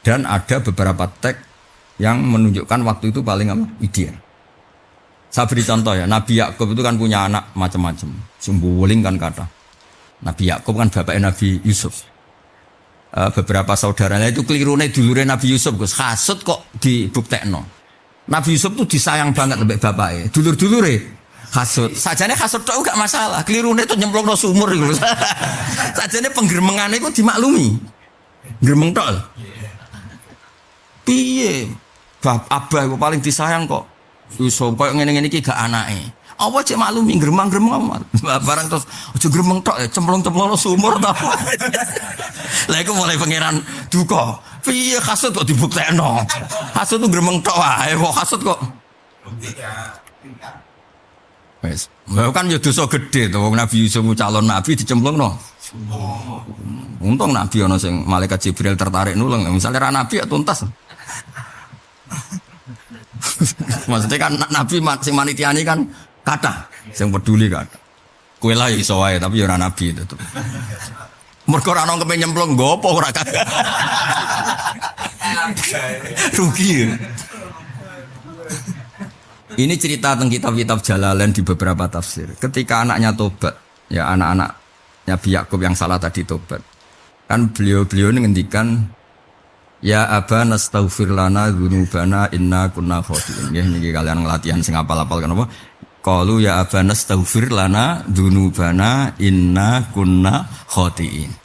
Dan ada beberapa teks yang menunjukkan waktu itu paling apa? Ideal. Saya beri contoh ya, Nabi Yakub itu kan punya anak macam-macam. Sumbuling kan kata. Nabi Yakub kan bapaknya Nabi Yusuf. Beberapa saudaranya itu kelirune dulure Nabi Yusuf, Gus. Hasud kok dibuktekno. Nabi Yusuf tuh disayang banget lebih bapaknya. Dulur-dulure hasud. Sajane hasud tok gak masalah. Kelirune itu nyemplungno sumur gitu. Sajane penggeremengane itu dimaklumi. Gremeng tok. Piye? Abah itu paling disayang kok. Yusuf koyo ngene-ngene iki gak anake. Apa cek maklumi gremeng-gremeng amat. Barang terus aja gremeng tok ya cemplung-cemplung sumur ta. Lah iku mulai pangeran duka. Piye hasud kok dibuktekno? Hasud tuh gremeng tok wae kok hasud kok. Wes, kan ya dosa gede to wong Nabi Yusuf calon nabi dicemplungno. Untung nabi ana sing malaikat Jibril tertarik nulung. Misalnya ra nabi ya tuntas. Maksudnya kan nabi sing manitiani kan kata, yang peduli kata. Kue lah iso wae tapi ya ora nabi itu. Mergo ora ono kepen nyemplung gopo ora kagak. Rugi. Ini cerita tentang kitab-kitab Jalalain di beberapa tafsir. Ketika anaknya tobat, ya anak-anaknya Yakub yang salah tadi tobat. Kan beliau ngendikan ya abana astaghfir lana dzunubana inna kunna khotiin. Ya niki kalian ngelatihan sing apal-apal kan apa? Qalu ya abana astaghfir lana dzunubana inna kunna khotiin.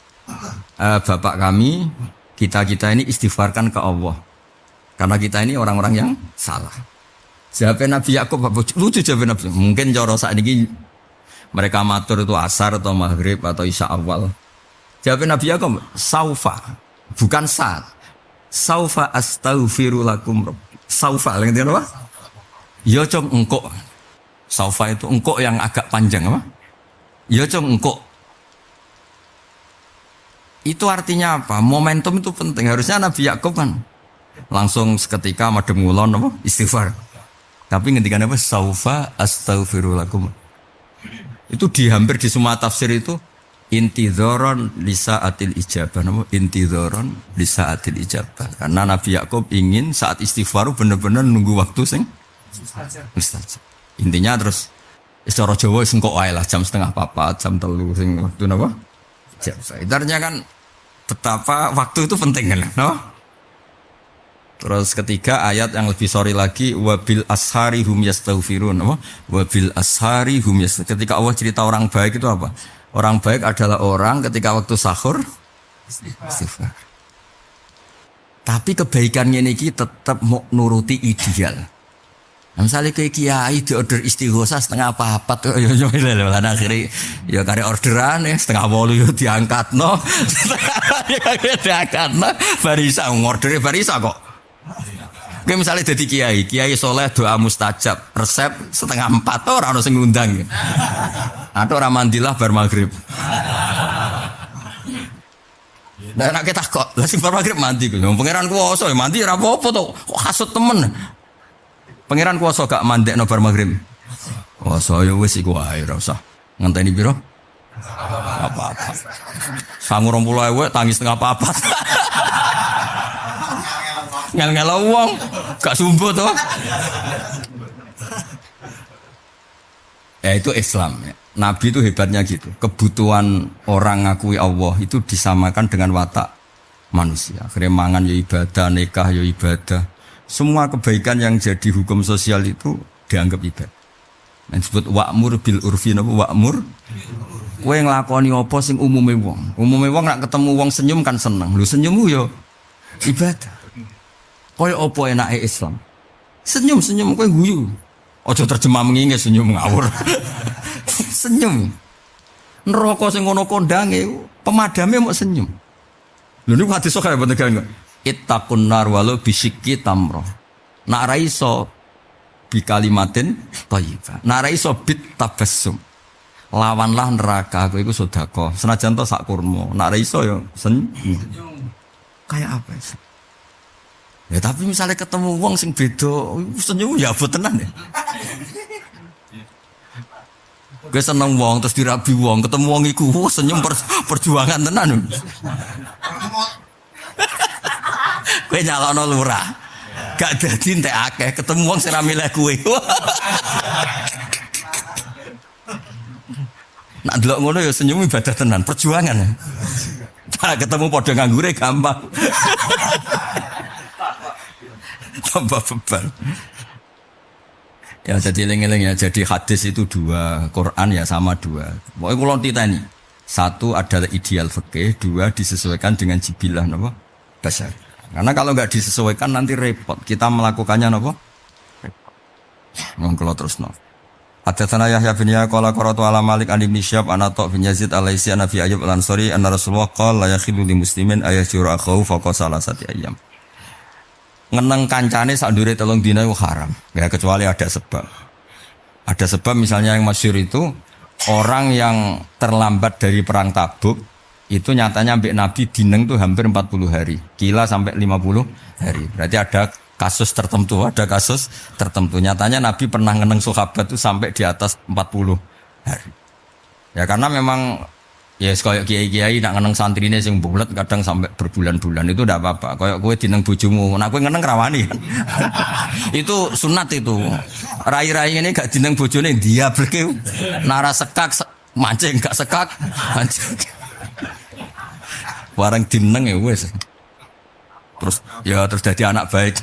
Bapak kami, kita ini istighfarkan ke Allah. Karena kita ini orang-orang yang salah. Jawab Nabi Yakub lucu jawab Nabi. Mungkin cara saat ini mereka matur itu asar atau maghrib atau isya awal. Jawab Nabi Yakub saufa, bukan saat. Saufa astaghfiru lakum rabb. Saufa ngerti apa? Ya cung engkok. Saufa itu engkok yang agak panjang apa? Ya cung engkok. Itu artinya apa? Momentum itu penting. Harusnya Nabi Yakub kan langsung seketika madem ngulon apa? Istighfar. Tapi ngendikan apa? Saufa astaghfiru lakum. Itu hampir di semua tafsir itu intidzoron lisaatil ijabah. Intidzoron lisaatil ijabah. Karena Nabi Yakub ingin saat istighfar benar-benar nunggu waktu sing mustajab. Intinya terus Secara Jawa sing kok wae lah jam setengah 4, jam 3 sing waktu napa? Jam sekitarnya kan betapa waktu itu penting kan, no? Terus ketiga ayat yang lebih sorry lagi wabil ashari hum yastaghfirun apa? Wabil ashari hum yastaghfirun. Ketika Allah cerita orang baik itu apa? Orang baik adalah orang ketika waktu sahur istighfar. Tapi kebaikannya ini tetap mau nuruti ideal. Nah, misalnya kayak kiai di order istighosa setengah apa tuh ya akhirnya ya karya orderan ya setengah 8 ya diangkat no diangkat no barisa ngordernya barisa kok. Kayak misalnya jadi kiai soleh doa mustajab resep setengah 4 orang sing ngundang atau orang mandilah bar maghrib. Nah nak kita kok lah sing bar maghrib mandi ku pangeran kuwasa ya mandi ora apa-apa to kok hasud temen. Pangeran kuwasa gak mandekno bar maghrib. Kuwasa ya wis iku wae ora usah ngenteni piro? Apa-apa. 20.000 tangis setengah 4. Ngel-ngel wong gak sumbu to. Ya itu Islam ya. Nabi itu hebatnya gitu. Kebutuhan orang ngakui Allah itu disamakan dengan watak manusia. Akhirnya mangan ya ibadah, nikah ya ibadah. Semua kebaikan yang jadi hukum sosial itu dianggap ibadah. Yang disebut wa'mur bil urfi napa wa'mur. Kowe nglakoni apa sing umume wong. Umume wong nek ketemu wong senyum kan seneng. Lho senyummu ya ibadah. Kaya apa enake Islam? Senyum kowe guyu. Aja terjemah mengingis senyum ngawur. Senyum. Neraka sing ngono kondange pemadame mok senyum. Lho niku hadis sok kaya bener kan. Ittaqun nar walau bisyikki tamroh. Nak ra iso bi kalimatin thayyibah. Nak ra iso bit tabassum. Lawanlah neraka kowe iku sedekah. Senajan to sak kurma. Nak ra iso ya senyum. Kayak apa sih? Ya tapi misalnya ketemu wong sing beda senyum ya abot tenan ya. Gue seneng wong terus dirabi wong ketemu wong iku senyum perjuangan tenan. Gue nyalono lurah. Gak dadi entek akeh ketemu wong sing ra milih kowe. Nak delok ngono ya senyum ibadah tenan, perjuangan. Nah, ketemu padha nganggure gampang. Tambah beban. Ya jadi eling-eling ya, jadi hadis itu 2, Quran ya sama 2. Pokoknya kula titeni. 1 adalah ideal fikih, 2 disesuaikan dengan jibilah napa? Basar. Karena kalau enggak disesuaikan nanti repot. Kita melakukannya napa? Repot. Monggo terusno. Hadatsana Yahya bin Yahya qala qara'tu ala Malik an Ibnu Syihab an Atha bin Yazid al-Laitsi an Abi Ayyub al-Ansari anna Rasulullah qala la yakhilu li muslimin ayasjura akhahu faqa salasati ayyam. Ngeneng kancane sak ndure 3 dina itu haram. Ya kecuali ada sebab. Ada sebab misalnya yang masyhur itu orang yang terlambat dari perang Tabuk itu nyatanya ambek Nabi dineng tuh hampir 40 hari. Kila sampai 50 hari. Berarti ada kasus tertentu. Nyatanya Nabi pernah ngeneng sahabat itu sampai di atas 40 hari. Ya karena memang ya kayak kiai-kiai nak ngeneng santrine sing bulet kadang sampai berbulan-bulan itu ndak apa-apa. Kayak kowe dineng bojomu, nak kowe ngeneng rawani kan. Itu sunat itu. Rai-rai ini gak dineng bojone diableke. Nara sekak mancing gak sekak mancing. Warang dineng ya wis. Terus jadi anak baik.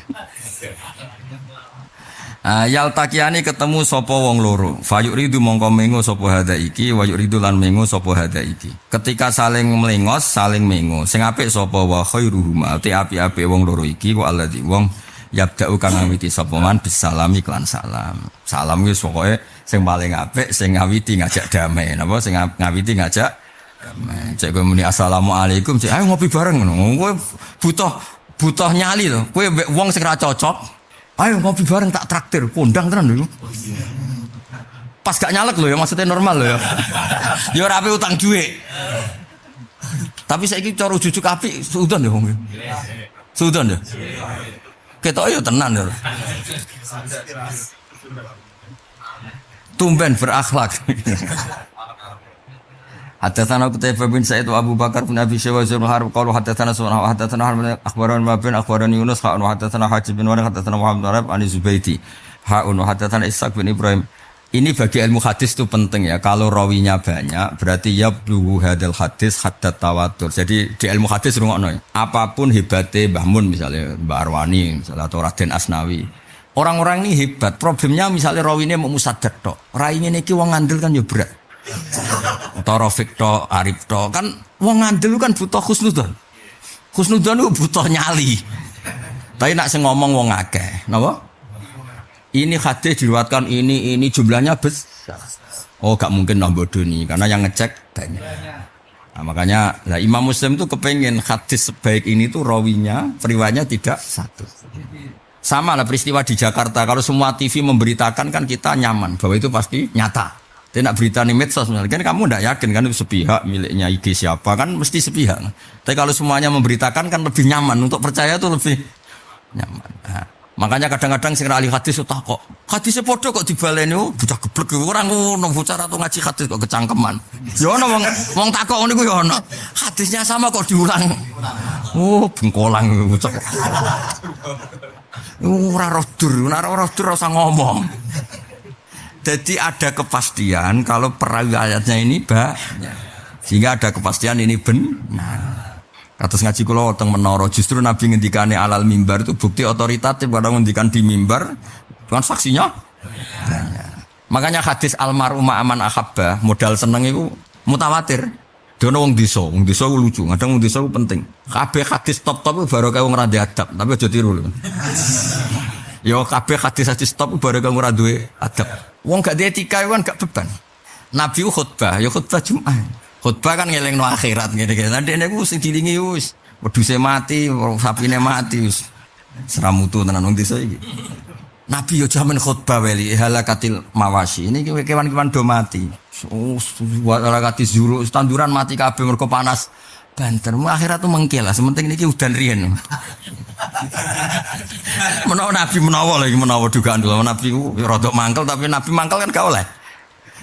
Yaltaqiani ketemu sapa wong loro. Fayuridu mongko mengo sapa hada iki, wa yuridu lan mengo sapa hada iki. Ketika saling melengos, saling mengo. Sing apik sapa wa khairuhuma, api-api wong loro iki ku alladzi wong yabda'u kang ngawiti sapa man bisalami klan salam. Salam wis pokoke sing paling apik sing ngawiti ngajak damai. Napa sing ngawiti ngajak damai. Cek kowe muni assalamualaikum, cek ayo ngopi bareng ngono. Kowe butuh nyali lho. Kowe mbek wong sing ra cocok. Ayo ngopi bareng tak traktir, kondang tenan lho. Pas gak nyalek lho ya, maksudnya normal lho ya. Ya ora ape utang dhuwit. Tapi saiki cara jujuk apik sudan ya wong. Sudan ya. Ketok ya tenan ya. Tumben berakhlak. Hadatsana Qutaibah bin Sa'id wa Abu Bakar bin Abi Syaiba wa Harb qalu hadatsana Subhan hadatsana Harb akhbarana Mabin akhbarani Yunus hadatsana Hajib bin Waraq hadatsana Muhammad bin Arab an Zubaidi hadatsana Ishaq bin Ibrahim Ini bagi ilmu hadis itu penting ya. Kalau rawinya banyak, berarti ya blughu hadal hadis haddat tawatur. Jadi di ilmu hadis rungokno. Apapun hebatnya Mbah Mun misalnya, Mbak Arwani misalnya atau Raden Asnawi. Orang-orang ini hebat. Problemnya misalnya rawinya mau musaddad tok. Raine niki wong ngandel kan ya berat. Atau Rafiq tok, Arif tok. Kan wong ngandel kan butuh husnudzon. Husnudzon itu butuh nyali. Tapi nak sing ngomong wong akeh. Napa? Ini hadis diriwayatkan ini jumlahnya besar. Oh, gak mungkin nambah doni karena yang ngecek banyak. Nah, makanya lah Imam Muslim tuh kepengen hadis sebaik ini tuh rawinya, periwayatnya tidak satu. Sama lah peristiwa di Jakarta. Kalau semua TV memberitakan kan kita nyaman bahwa itu pasti nyata. Tidak berita di medsos misalnya, kan kamu tidak yakin kan itu sepihak miliknya IG siapa kan mesti sepihak. Tapi kalau semuanya memberitakan kan lebih nyaman untuk percaya tuh lebih nyaman. Nah, makanya kadang-kadang sing ahli hadis utah kok hadisnya podo kok dibaleni bocah geblek orang ngono bocah atau ngaji hadis kok kecangkeman. Ya ono wong takok ngene ku ya ono. Hadisnya sama kok diulang. Oh, bengkolang bocah. Ora rodur, ora usah ngomong. Jadi ada kepastian kalau periwayatnya ini banyak. Sehingga ada kepastian ini benar. Kados ngaji kula teng menara justru Nabi ngendikane alal mimbar itu bukti otoritatif pada ngendikan di mimbar kan saksinya banyak. Makanya hadis almarhumah aman ahabba modal seneng itu mutawatir. Dono wong desa lucu, kadang wong desa penting. Kabeh hadis top-top baru kaya wong ra adab, tapi aja tiru lho. Yo kabeh hadis top baru kaya ora duwe adab. Wong gak duwe etika kan gak beban. Nabi khutbah, ya khutbah Jumat. Khutbah kan ngelingno akhirat ngene-ngene. Lah dekne ku sing dilingi wis wedhuse mati, sapine mati wis. Seramutu tenan wong desa iki. Nabi yo jamin khutbah weli halakatil mawasi. Ini kewan-kewan do mati. Halakatis zuru tanduran mati kabeh mergo panas banter. Akhirat tuh mengkel lah. Sementing niki udan riyen. Menawa Nabi menawa dugaan dulu Nabi ku rada mangkel tapi Nabi mangkel kan gak oleh.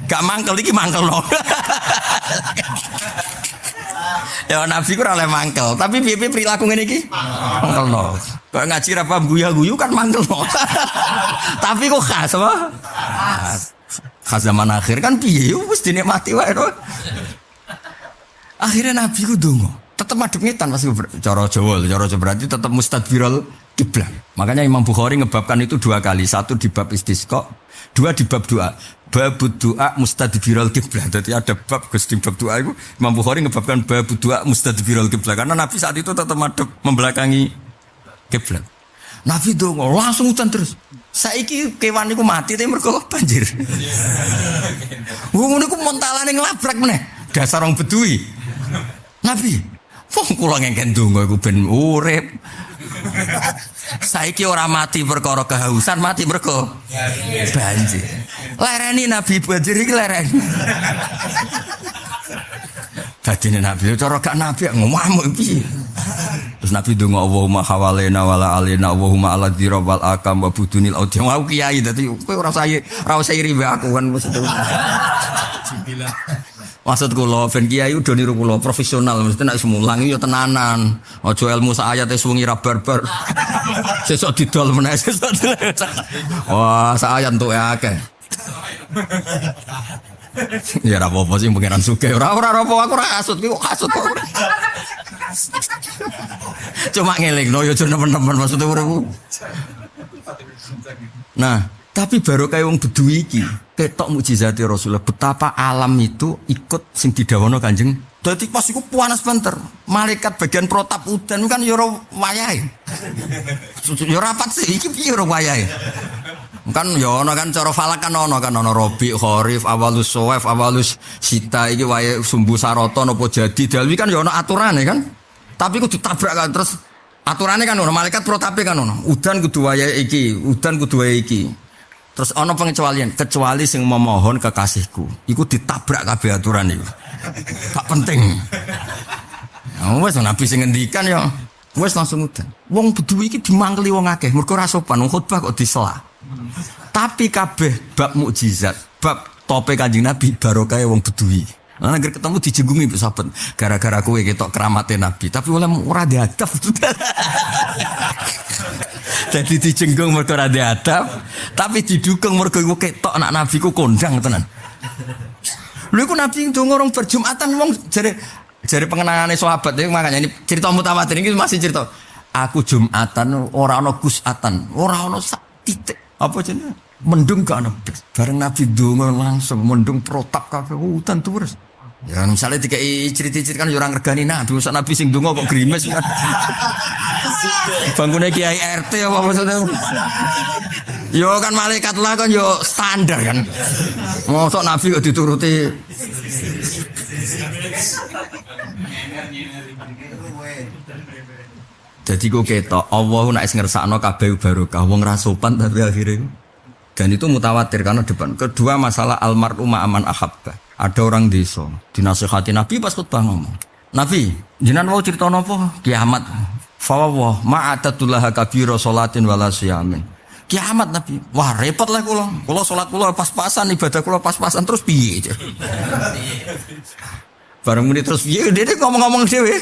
Gak mangkel iki mangkel no. Ya Nabi ku ora oleh mangkel, tapi piye perilaku ngene iki? Mangkel no. Kok ngaji ra paham guyu-guyu kan mangkel no. Tapi kok khas apa? Khas zaman akhir kan piye wis dinikmati wae to. Akhirnya Nabi ku donga, tetep madhep ngetan pas cara Jawa berarti tetep mustadbirul kiblat. Makanya Imam Bukhari ngebabkan itu 2 kali, satu di bab istisqa, 2 di bab doa. Babud doa mustadbirul kiblat. Jadi ada bab di bab doa itu Imam Bukhari ngebabkan babud doa mustadbirul kiblat karena Nabi saat itu tetap madhep membelakangi kiblat. Nabi donga langsung hujan terus. Saiki kewan niku mati tapi mergo banjir. Wong niku mentalane nglabrak meneh. Dasar wong Bedui. Nabi, wong kula ngengken donga iku ben urip. Saiki ora mati perkara kehausan, mati mergo banjir. Lereni Nabi banjir iki lereni. Dadine Nabi cara gak Nabi ngamuk piye. Terus Nabi donga Allahumma hawalena wala alena Allahumma ala dzira wal akam wa budunil audi. Mau kiai dadi kowe ora usah iri aku kan mesti. Maksud kula ben kiai udah niru kula profesional mesti nek semulang yo tenanan. Aja ilmu sak ayat wis wengi ra barbar. Sesuk didol meneh sesuk. Wah, sak ayat entuk akeh. Ya ora apa-apa sing pengiran sugih. Ora apa aku ora kasut ki kok kasut kok. Cuma ngelingno yo aja nemen-nemen maksud uripku. Nah, tapi baru kayak wong Bedui iki ketok mukjizate Rasulullah betapa alam itu ikut sing didhawono Kanjeng. Dadi pas iku panas banter. Malaikat bagian protap udan kan yo ora wayahe. Yo rapat sih iki piye ora wayahe. Kan yo ono kan cara falak kan ono Rabi, Kharif, Awalus Sawaf, Awalus Sita iki wayahe sumbu sarata napa jadi dalwi kan yo ono aturane kan. Tapi kudu tabrak kan terus aturane kan ono malaikat protape kan ono. Udan kudu wayahe iki, udan kudu wayahe iki. Terus ono pengecualian, kecuali sing memohon kekasihku. Iku ditabrak kabeh aturan iku. Tak penting. Wes Nabi sing ngendikan ya wes langsung udan. Wong Bedui iki dimangkeli wong akeh, mergo ora sopan, wong khotbah kok disela. Tapi kabeh bab mukjizat, bab tope Kanjeng Nabi barokah wong Bedui. Lah nek ketemu dijenggungi mbek sahabat, gara-gara kowe ketok keramate Nabi, tapi oleh ora diadab. Jadi dijenggung mergo ora ndek adab, tapi didukung mergo iku ketok anak nabi ku kondang tenan. Lha iku nabi ndonga orang berjumatan wong jare pengenangane sahabat iki makanya ini cerita mutawatir iki masih cerita. Aku Jumatan ora ana gusatan, ora ana sak titik. Apa jenenge? Mendung gak ana. Bareng nabi ndonga langsung mendung protap kabeh hutan terus. Ya misalnya dikai cerita-cerita kan orang regani nabi, usah nabi sing donga kok grimes kan. Bangunnya kiai RT apa maksudnya? Yo kan malaikat lah kan yo standar kan. Mosok nabi kok dituruti. Jadi kok ketok Allah nek ngersakno kabeh barokah wong ra sopan tapi akhirnya dan itu mutawatir karena depan. Kedua masalah almar'u ma'aman ahabba. Ada orang desa dinasihati Nabi pas khutbah ngomong. Nabi, jenengan mau cerita napa? Kiamat. Fa wa ma'atatullah kabira salatin wala siyamin. Kiamat Nabi. Wah, repot lah kula. Kula salat kula pas-pasan, ibadah kula pas-pasan terus piye? Bareng muni terus piye? Dia ngomong-ngomong dhewe.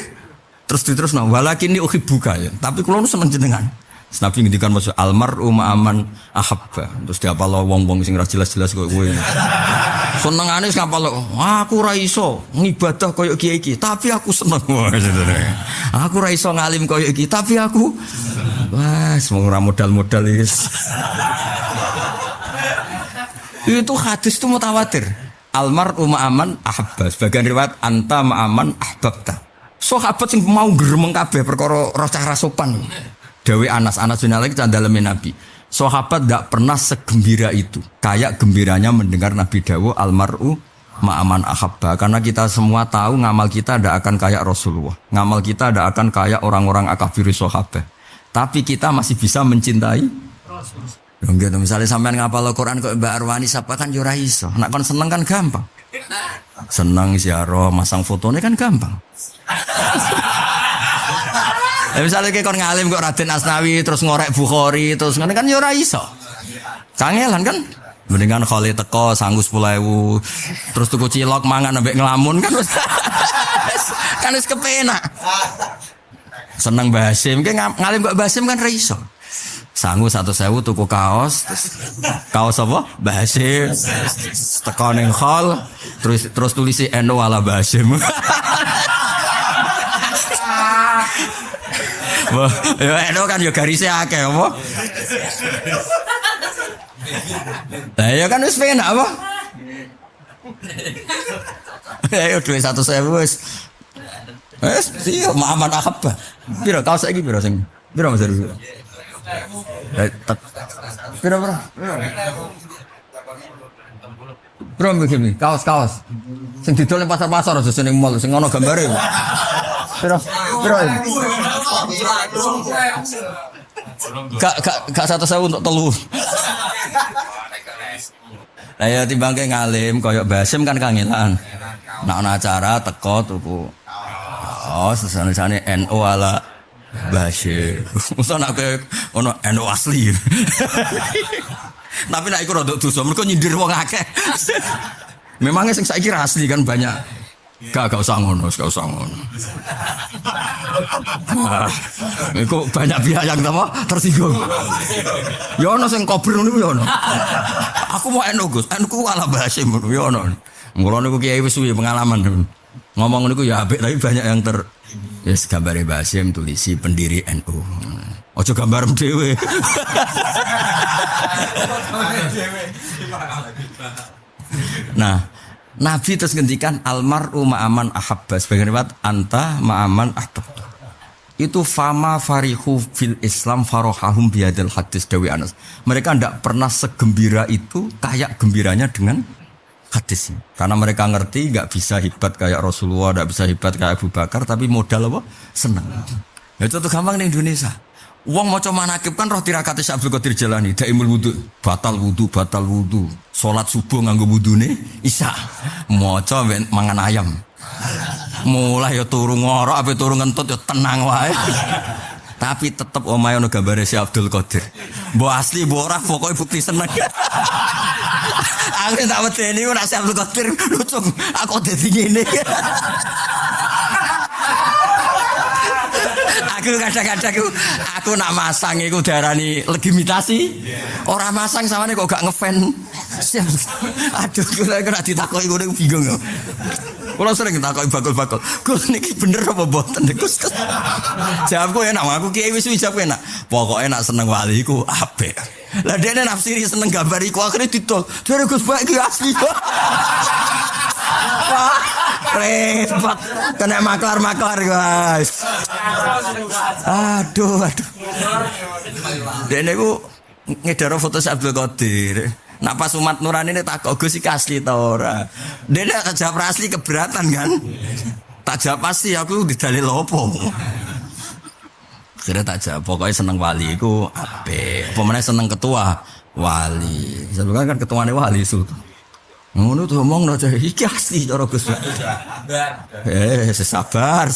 Terus walakin ni uhibbuka ya. Tapi kula nu seneng jenengan. Nabi ngendikan maksud almar'u ma'aman ahabba. Terus diapalo wong-wong sing ra jelas-jelas kowe. Senengane wis ngapal aku ora iso ngibadah koyo kiai iki, tapi aku seneng. Aku ora iso ngalim koyo iki, tapi aku wes ora modal-modal wis. Itu hadis itu mutawatir. Almar'u ma'aman ahabba. Sebagian riwayat anta ma'aman ahbabta. Sahabat sing mau gremeng kabeh perkara rasa sopan. Dawe Anas bin Malik candaleme Nabi. Sahabat tidak pernah segembira itu. Kayak gembiranya mendengar Nabi Dawo almar'u ma'aman ahabba. Karena kita semua tahu ngamal kita tidak akan kayak Rasulullah. Ngamal kita tidak akan kayak orang-orang akabiri sahabat. Tapi kita masih bisa mencintai Rasulullah. Misalnya sampean ngapal Al-Quran kok Mbak Arwani siapa kan yo ora iso. Nek kon seneng kan gampang. Seneng ziarah, masang fotonya kan gampang. Ya misalnya kayak kon ngalim kok Raden Asnawi terus ngorek Bukhari terus ngene kan ya ora iso. Cangelan kan? Mendingan Khalid teko sanggu 10.000 terus tuku cilok mangan ambek ngelamun kan kan wis kepenak. Seneng Mbah Hasim ki ngalim kok Mbah Hasim kan ra iso. Sanggu 100.000 tuku kaos kaos apa? Mbah Hasim. Teko ning hall terus tulisi Eno ala Mbah Hasim. Wah, ya itu kan yo garisnya akeh apa? Lah ya kan wis penak apa? Ayo duwe 100.000 wis. Wis iya ma'aman ahabba. Piro kaos saiki piro sing? Piro Mas Heru? Piro? Piro begini, kaos. Sing didol ning pasar-pasar aja sing mall sing ono gambare. Piro? Gak 100.000 untuk telu. Lah ya timbang ke ngalim koyok Basim kan kangelan. Nek ana acara teko tuku. Oh, sesane NU ala Basim. Mosok nek ono NU asli. Tapi nek iku rada dosa mergo nyindir wong akeh. Memangnya sing saiki asli kan banyak. Gak usah ngono. Iku banyak pihak yang tersinggung. Ya ono sing kober niku ya ono. Aku mau NU Gus, NU ku ala Basim ya ono. Mula niku kiai wis suwi pengalaman. Ngomong niku ya apik tapi banyak yang yes gambare Basim tulisi pendiri NU. Ojo gambar dhewe. Nah, Nabi terus ngendikan almar'u ma'aman ahabba sebagai riwayat anta ma'aman ahbabta. Itu fama farihu fil Islam farohahum biadil hadis Dawi Anas. Mereka tidak pernah segembira itu kayak gembiranya dengan hadis. Karena mereka ngerti nggak bisa hebat kayak Rasulullah, nggak bisa hebat kayak Abu Bakar, tapi modal apa? Senang. Itu tuh gampang di Indonesia. Uang mau coba manakib kan roh tirakati Abdul Qadir Jalani daimul wudu batal wudu salat subuh nganggo wudune isya maca mangan ayam mulai ya turu ngorok ape turu ngentut ya tenang wae tapi tetep omahe ono gambare si Abdul Qadir mbok asli mbok ora pokoke bukti seneng aku tak wedeni ora si Abdul Qadir lucu aku dadi ngene Aku kadang-kadang aku nak masang iku darani legitimasi. Ora masang samane kok gak ngefan. Aduh, kula nak ditakoki ngono bingung. Kula sering ditakoki bakul-bakul. Gus niki bener apa mboten Gus? Jawabku enak, aku kiai wis jawab enak. Pokoke nak seneng wali iku apik. Lah dene nafsiri seneng gambar iku akhire ditol. Jare Gus bae iki asli. Wah, repot. Kena maklar-maklar guys. Aduh. Dene ku ngedaro foto Abdul Qadir. Nak pas umat nurani ini tak Gus iki asli ta ora. Dene tak jawab asli keberatan kan. Tak jawab pasti aku didalil opo. Kira tak jawab pokoknya seneng wali iku apik. Apa meneh seneng ketua wali. Sebab kan ketuane wali sultan. Ngono tuh ngomong aja iki asli cara Gus. Sabar.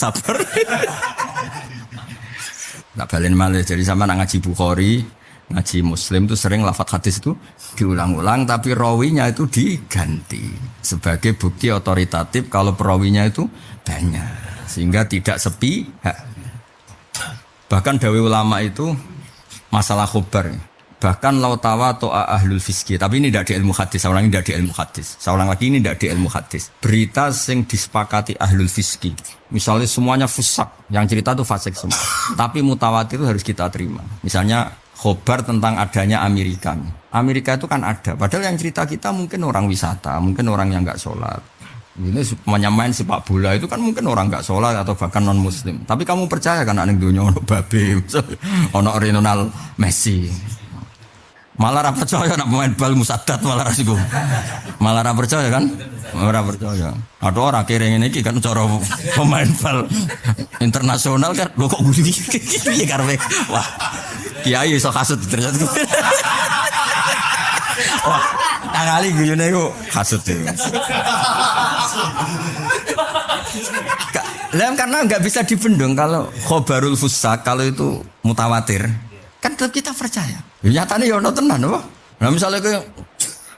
Tak balen malih jadi sama nak ngaji Bukhari, ngaji Muslim tuh sering lafaz hadis itu diulang-ulang tapi rawinya itu diganti sebagai bukti otoritatif kalau perawinya itu banyak sehingga tidak sepi. Bahkan dawe ulama itu masalah khobar. Bahkan lautawa to'a ahlul fiski. Tapi ini tidak di ilmu hadis. Saya ulang ini tidak di ilmu hadis. Saya ulang lagi ini tidak di ilmu hadis. Berita yang disepakati ahlul fiski. Misalnya semuanya fusak. Yang cerita itu fasik semua. Tapi mutawatir itu harus kita terima. Misalnya khobar tentang adanya Amerika. Amerika itu kan ada. Padahal yang cerita kita mungkin orang wisata. Mungkin orang yang nggak sholat. Ini menyamain sepak bola itu kan mungkin orang nggak sholat atau bahkan non muslim. Tapi kamu percaya kan anak dunia ono babe, ono Lionel Messi. Malah ra percaya nak pemain bal musadat malah rasiku. Malah ra percaya kan? Ora percaya. Ada orang kira ngene iki kan cara pemain bal internasional kan lho kok guli piye karepe. Wah. Kiai iso kasut ternyata. Wah, tangali guyune iku kasut e. Karena nggak bisa dibendung kalau khobarul fusak kalau itu mutawatir. Kan tetap kita percaya. Nyatane ya ono tenan apa? Nah misalnya kayak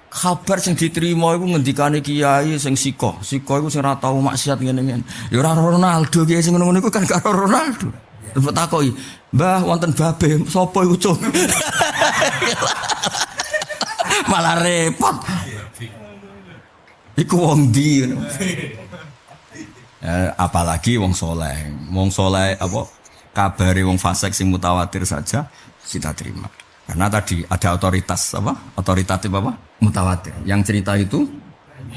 kabar sing diterima iku ngendikane kiai sing siko iku sing ora tau maksiat ngene-ngene. Ya ora Ronaldo kiai sing ngono-ngono iku kan karo Ronaldo. Terus takoki, "Mbah wonten babe sapa iku, Cung?" Malah repot. Iku wong ndi ngono. Apalagi wong soleh. Wong soleh apa kabare wong fasik sing mutawatir saja kita terima. Karena tadi ada otoritas apa? Otoritatif apa? Mutawatir. Yang cerita itu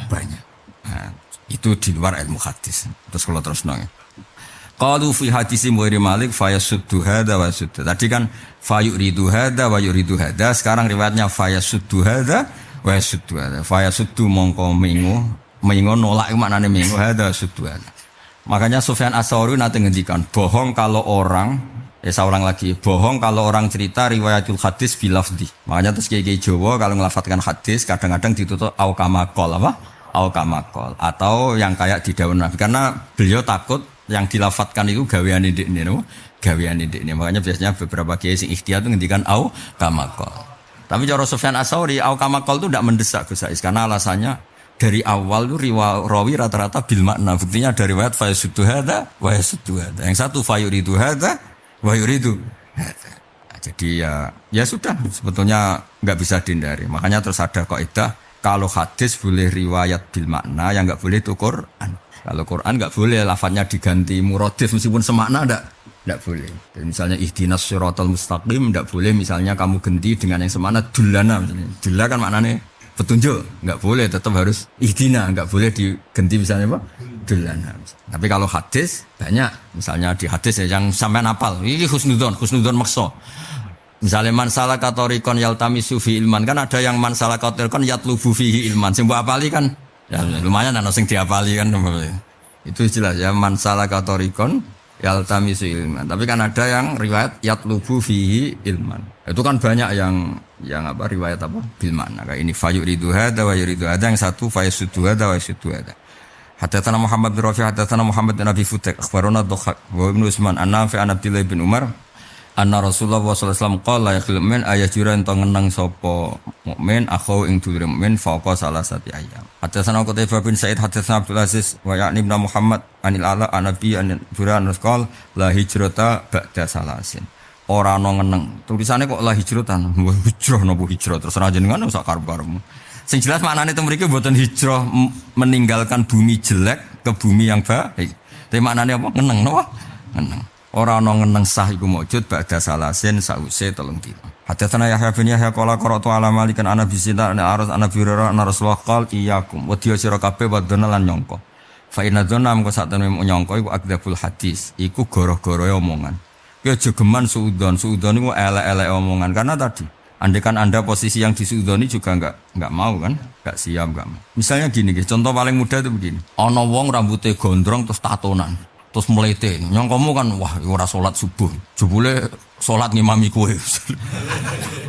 banyak. Nah, itu di luar ilmu hadis. Terus kalau terus nang. Qalu fi hadisi Muhammad Malik fayasuddu hadza wa yasuddu. Tadi kan fayuridu hadza wa yuridu hadza. Sekarang riwayatnya fayasuddu hadza wa yasuddu hadza. Fayasuddu mongko mengo nolak maknane mengo hadza suddu hadza. Makanya Sufyan Ats-Tsauri nanti ngendikan bohong kalau orang saya ulang lagi, bohong kalau orang cerita riwayatul hadis bilafdi. Makanya terus kiai Jawa kalau ngelafatkan hadis kadang-kadang ditutup au kamakol apa? Au kamakol atau yang kayak di daun Nabi karena beliau takut yang dilafatkan itu gawean ndekne no, gawean ndekne. Makanya biasanya beberapa kiai sing ikhtiyar itu ngendikan au kamakol. Tapi cara Sufyan Ats-Tsauri au kamakol itu tidak mendesak Gus Ais karena alasannya dari awal itu rawi rata-rata bil makna. Buktinya dari riwayat fayasuddu hadza wa yasuddu hadza. Yang satu fayuridu hadza wa yuridu. Jadi ya sudah sebetulnya nggak bisa dihindari. Makanya terus ada kaidah kalau hadis boleh riwayat bil makna yang nggak boleh itu Quran. Kalau Quran nggak boleh lafadznya diganti muradif meskipun semakna nggak boleh. Dan misalnya ihdinas siratal mustaqim nggak boleh misalnya kamu ganti dengan yang semakna dullana. Dulla kan maknanya petunjuk, nggak boleh, tetap harus ihdina, nggak boleh diganti misalnya apa? Dullana. Tapi kalau hadis banyak, misalnya di hadis yang sampai napal, ini husnudon makso. Misalnya man salaka tariqan yaltamisu fi ilman, kan ada yang man salaka tariqan yatlubu fihi ilman. Sing mbok apali kan ya lumayan ana sing diapali kan. Itu jelas ya man salaka tariqan yaltamisu ilman. Tapi kan ada yang riwayat yatlubu fihi ilman. Itu kan banyak yang apa riwayat apa bil makna. Kayak ini fayuridu hadza wa yuridu hadza, yang satu fayasuddu hadza wa yasuddu hadza. Hadatsana Muhammad bin Rafi' hadatsana Muhammad bin Abi Fudaik akhbarana Dhahhak wa Ibnu Utsman an-Nafi' an Abdullah bin Umar Anna Rasulullah sallallahu alaihi wasallam qala ya khilmin ayajura ento ngeneng sapa mukmin akhau ing dulur mukmin fauqa salasati ayyam. Hadatsana Qutaibah bin Sa'id hadatsana Abdul Aziz wa ya'ni ibn Muhammad anil ala anabi an Buran qala la hijrata ba'da salasin. Ora ana ngeneng. Tulisane kok la hijratan. Hijrah napa hijrah terus ra jenengan sak karep-karepmu. Sing jelas maknane teng mriki mboten hijrah meninggalkan bumi jelek ke bumi yang baik. Tapi maknane apa? Ngeneng napa? Ngeneng. Ora ana ngeneng sah iku maujud ba'da salasin sause 3 dina. Hadatsana Yahya bin Yahya qala qara'tu ala malikan ana bisita ana aras ana birara ana Rasulullah qala iyyakum wa diya sira kabeh wadana lan nyangka. Fa inna dzanna mengko sak temene nyangka iku akdzabul hadis, iku goroh-gorohe omongan. Ki aja geman suudon iku elek-elek omongan karena tadi andaikan Anda posisi yang disudoni juga enggak mau kan? Enggak siap enggak mau. Misalnya gini, contoh paling mudah itu begini. Ana wong rambutnya gondrong terus tatonan. Terus melete, nyongkomu kan wah ora salat subuh, jebule salat ngimami kowe.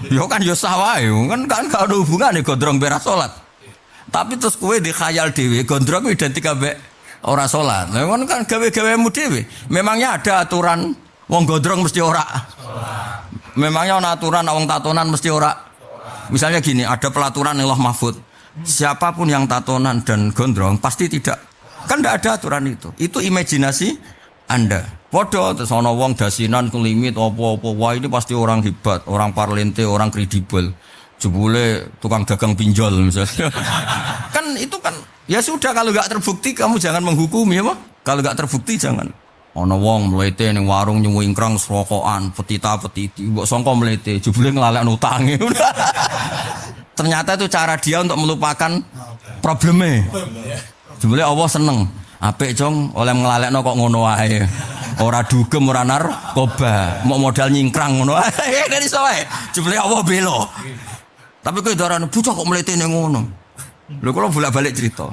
Yo kan yo sah wae, kan gak ada hubungane gondrong beras salat. Tapi terus kowe dikhayal dhewe gondrong identik ambek ora salat. Lah kan gawe-gawemu dhewe. Memangnya ada aturan wong gondrong mesti ora? Memangnya ana aturan wong tatonan mesti ora? Misalnya gini, ada pelaturan Allah Mahfud. Siapapun yang tatonan dan gondrong pasti tidak. Kan tidak ada aturan itu. Itu imajinasi Anda. Podo terus ana wong dasinan kelimit apa-apa. Wah ini pasti orang hebat, orang parlente, orang kredibel. Jebule tukang dagang pinjol misalnya. Kan itu kan ya sudah kalau enggak terbukti kamu jangan menghukumi ya, kalau enggak terbukti jangan. Ana wong mlete ning warung nyuwingkrang serokokan, petita-petiti, mbok sangka mlete, jebule nglalekno utange. Ternyata itu cara dia untuk melupakan problemnya. Jebule Allah seneng. Apik cong oleh nglalekno kok ngono wae. Ora dugem ora narkoba, mau modal nyingkrang ngono wae. Dari soe. Jebule Allah belo. Tapi kowe darane bocah kok mletene ngono. Lho kula bolak-balik cerita.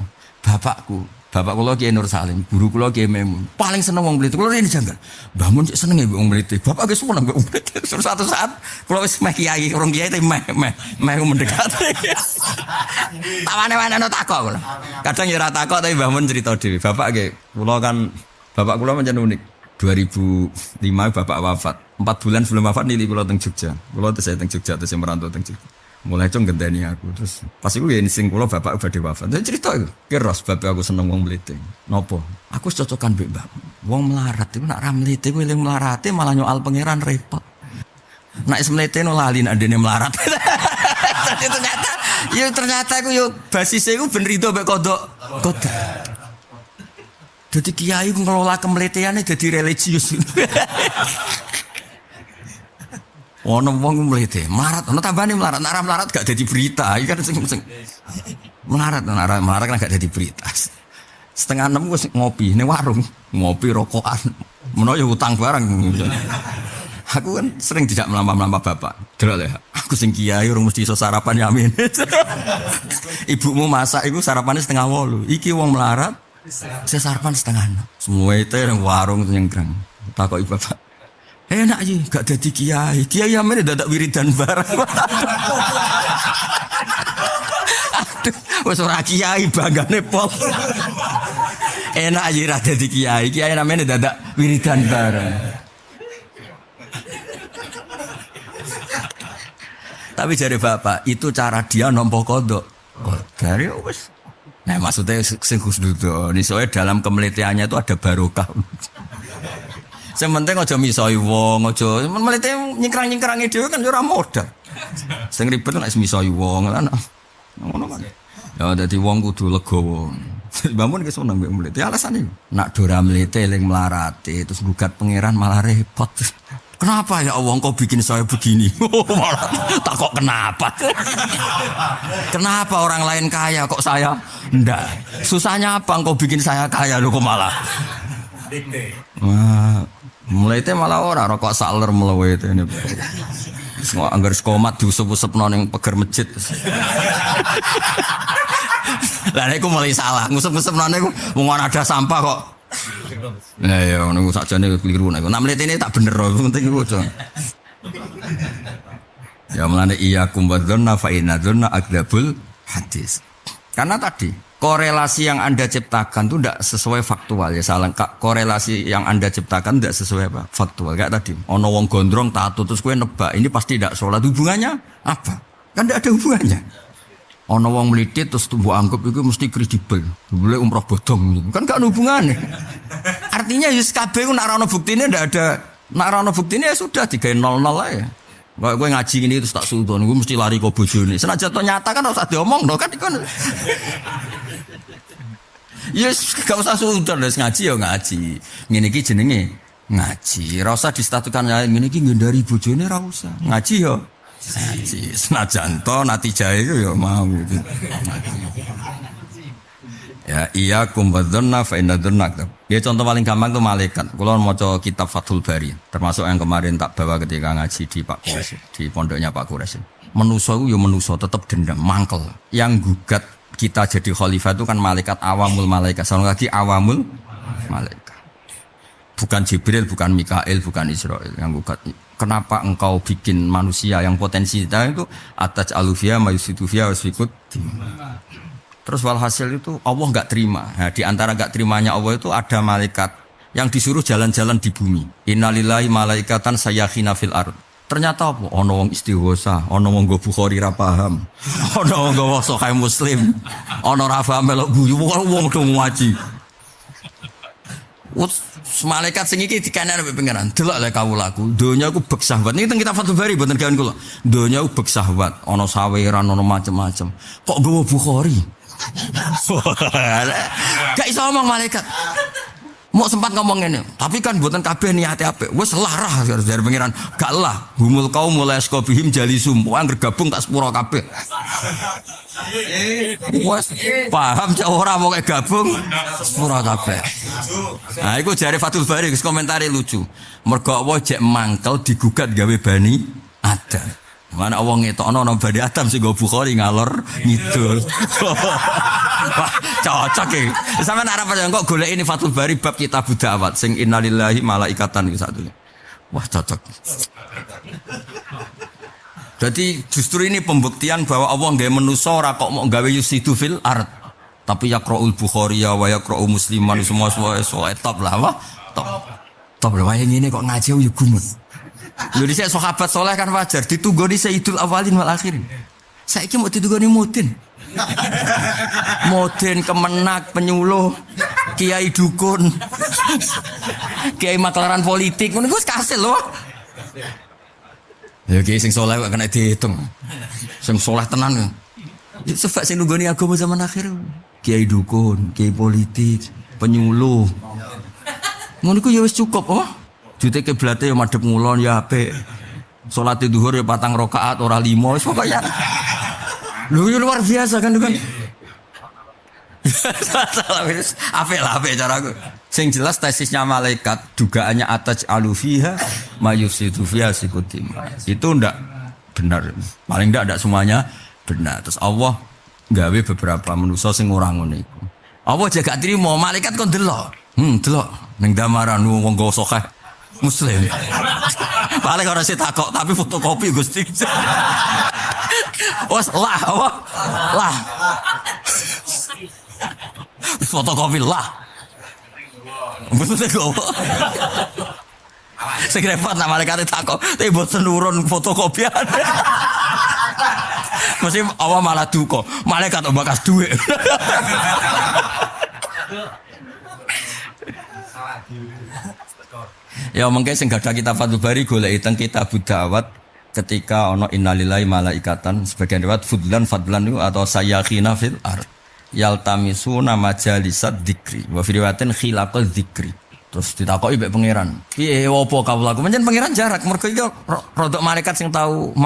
Bapak kula Kiai Nur Salim, guru kula Kiai Memun. Paling seneng wong mlete. Kula rene janggal. Mbah Mun cek seneng wong mlete. Bapak ge seneng wong mlete. Suatu saat kula wis meh kiai, urung kiai tapi meh mendekat. Tawane-wane takok kula. Kadang ya ora takok tapi Mbah Mun cerita dhewe. Bapak ge kula kan bapak kula pancen unik. 2005 bapak wafat. 4 bulan sebelum wafat nili kula teng Jogja. Kula tesih teng Jogja tesih merantau teng Jogja. Mulai cong genteni aku terus pas iku ya sing kula bapak badhe wafat. Saya cerita iku. Kira sebab aku seneng wong mlete. Napa? Aku cocokan mbek Mbak. Wong melarat iku nek ra mlete kuwi eling melarate malah nyoal pangeran repot. Nek is mlete no lali nek dene melarat. ternyata aku yo basise iku ben rido mbek kodok. Dadi kiai ku ngelola kemleteane dadi religius. Ono wong mlete, melarat, ono tambane melarat, nek melarat gak dadi berita, iki kan sing melarat kan gak dadi berita. 5:30 wis ngopi ning warung, ngopi rokokan, menawa ya utang barang. Aku kan sering tidak melampah-melampah bapak. Delok ya, aku sing kiai urung mesti iso sarapan yamin. Ibumu masak iku sarapane 7:30. Iki wong melarat, saya sarapan 5:30. Semua itu yang warung nyengkrang. Takoki bapak. Enak aja, gak jadi kiai yamin dadak wiridan barang. Aduh, wes ora kiai banggane pol. Enak aja ra dadi kiai namanya dadak wiridan barang. Tapi jare bapak, itu cara dia nampa kodok. Dari wes. Nah, maksudnya sing khusnudon, soalnya dalam kemeleteannya itu ada barokah. Sementing aja misoi wong, aja mlete nyingkrang-nyingkrange dhewe kan ora modal. Sing ribet nek misoi wong lan ngono kan. Ya dadi wong kudu legowo. Bangun ki seneng mbek mlete. Alasane nak dora mlete eling melarate terus gugat pangeran malah repot. Kenapa ya Allah kau bikin saya begini? Takok kenapa? Kenapa orang lain kaya kok saya ndak? Susahnya apa engkau bikin saya kaya lho kok malah? Wah, mulai teh malah ora rokok saler melewe teh ini. Semua anggar sekomat diusap-usapno ning pagar masjid. Lah nek mulai salah, ngusap-ngusapno niku wong ada sampah kok. Nah ya ngono sakjane keliru nek. Nek mletene tak bener penting iku aja. Ya mulane iya kumbadzonna fa inadzonna akdzabul hadis. Karena tadi korelasi yang Anda ciptakan itu tidak sesuai faktual ya salah. Korelasi yang Anda ciptakan tidak sesuai apa? Faktual. Kayak tadi, ono wong gondrong tato terus kowe nebak ini pasti tidak sholat. Hubungannya apa? Kan tidak ada hubungannya. Ono wong melitit terus tumbuh anggap itu mesti kredibel. Boleh umroh bodong kan gak ada hubungannya. Artinya yus kabeh ku nek ana buktine ndak ada. Nek ana buktine ya sudah 3-0 aja. Gue ngaji ini terus tak sultan, gue mesti lari ke bojone. Senajan to nyata kan harus diomong dong kan ikon. Yes, gak usah sultan wis ngaji ya ngaji. Ngene iki jenenge ngaji. Ora usah distatuskan ngene iki ngindari bojone ora usah. Ngaji ya ngaji. Senajan to natijae iku ya mau. Ya iya kumbadzonna fa inna dzanna. Ya contoh paling gampang tuh malaikat. Kalau maca kitab Fathul Bari, termasuk yang kemarin tak bawa ketika ngaji di Pak Kures, di pondoknya Pak Kures. Menuso itu ya menuso tetap dendam, mangkel. Yang gugat kita jadi khalifah itu kan malaikat awamul malaikat. Sama lagi awamul malaikat. Bukan Jibril, bukan Mikail, bukan Israel yang gugat. Kenapa engkau bikin manusia yang potensi kita itu ataj alufia mayusitufia wasfikut. Terus walhasil itu Allah enggak terima. Nah, di antara enggak terimanya Allah itu ada malaikat yang disuruh jalan-jalan di bumi. Innalillahi malaikatan sayakhina fil ard. Ternyata apa? Ono wong istighosa, ono wong go Bukhari ra paham. Ono wong go Sahih Muslim. Ono ra paham melok guyu wong do ngaji. Malaikat sing iki dikanen ambek pangeran. Delok lek kawulaku, donya ku bek syahwat. Niki teng kitab Fathul Bari mboten gawean kula. Donya ku bek syahwat, ono saweran, ono macem-macem. Kok gowo Bukhari? Gak iso ngomong malaikat. Mau sempat ngomong ini, tapi kan buatan kabeh niate apik. Wes larah dari pengiran. Gak lah, humul kaum mulai skobihim jalisum. Wong gabung tak sepuro kabeh. Wes paham cak ora mau gabung sepuro kabeh. Nah, iku jare Fathul Bari komentari lucu. Mergo Allah jek mangkel digugat gawe Bani Adam. Mana wong ngetokno ana Bani Adam sing go Bukhari ngalor ngidul. Wah, cocok iki. Sampeyan arep kok golek ini Fathul Bari bab kitab Dawat sing innalillahi malaikatan iki satu. Wah, cocok. Jadi justru ini pembuktian bahwa Allah nggawe manusa ora kok mau gawe yusidu fil ard. Tapi yaqraul Bukhari wa yaqra'u Musliman semua top lah, wah. Top. Top lho wae ngene kok ngaji yo gumun. Lho dhisik sahabat saleh kan wajar ditunggoni Sayyidul Awalin wal Akhirin. Saiki mau ditunggoni Mudin. Mudin Kemenak penyuluh kiai dukun. Kiai makelaran politik ngono wis kasil lho. Ya kiai sing saleh kok kena dihitung. Sing saleh tenan. Sebab sing nunggoni agama zaman akhir. Kiai dukun, kiai politik, penyuluh. Ngono ku ya wis cukup, oh. Jute kiblate ya madhep ngulon ya apik. Salat zuhur ya 4 rakaat ora 5 wis pokoke. Lho luar biasa kan kan. Apik lah apik caraku. Sing jelas tesisnya malaikat dugaannya ataj alufiha mayusidu fiha sikutim. Itu ndak benar. Paling ndak semuanya benar. Terus Allah gawe beberapa manusa sing ora ngono iku. Allah jaga trimo malaikat kon delok. Delok ning damaran wong go Sahih Muslim. Paling ora sih takok tapi fotokopi Gusti. Wes lah, apa? Lah. Fotokopi lah. Betul kok. Sing repot nak malaikat takok, tapi boten nurun fotokopian. Mesti awak malah duka. Malaikat bakas duit. Ya mungkin sing gadah kitab Fathul Bari golek teng kitab Dawat ketika ono innalillahi malaikatan sebagian riwayat fadlan itu atau sayakhina fil ard yaltamisuna majalisat dzikri wa fi riwayatin khilaqal dzikri. Terus ditakoki mbek pangeran piye opo kawulaku menjen pangeran jarak mergo iki rodok malaikat sing tahu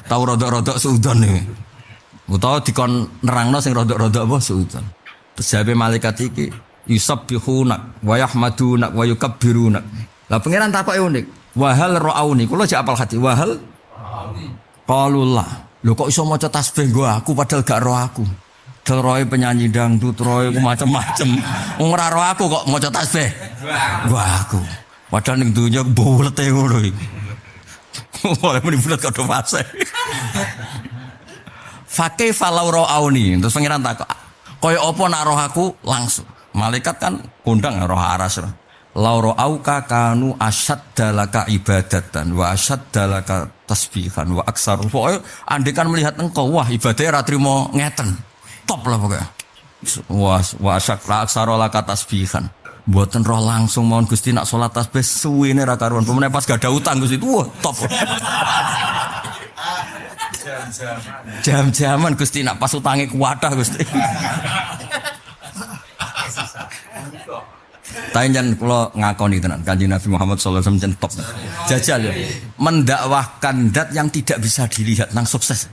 tahu rodok-rodok suudon iki utawa dikon nerangno sing rodok-rodok apa suudon. Terus jawabe malaikat iki yusabbihuna wa yahmaduna wa yukabbiruna. Lah pangeran takoke unik. Wahal ra'auni, kula jak apal hati. Wahal qalullah. Lho kok iso maca tasbih nggo aku padahal gak roh aku. Roe penyanyi dangdut, roe macam-macam. Wong ora roh aku kok maca tasbih. Gua aku. Padahal ning dunya bolete ngono iki. Oleh muni bulet kok do fase. Fakih falau ra'auni. Terus pangeran takok, Kaya apa nak roh aku langsung. Malaikat kan kondang roh aras. Lauro auka kanu asyaddalaka ibadatan wa asyaddalaka tasbihan wa aksaru. Pokoknya andai kan melihat engkau, wah ibadahnya ratrimo ngeten. Top lah pokoknya. Wa asyakra laka tasbihan. Buatan roh langsung mohon Gusti nak sholat tasbih suwene ra karuan. Pemene pas gak ada utang Gusti. Wah, top. Jam-jaman Gusti nak pas utange kuwadah Gusti. Tanjan kula ngakoni tenan Kanjeng Nabi Muhammad sallallahu alaihi wasallam top. Jajal ya. Mendakwahkan zat yang tidak bisa dilihat nang sukses.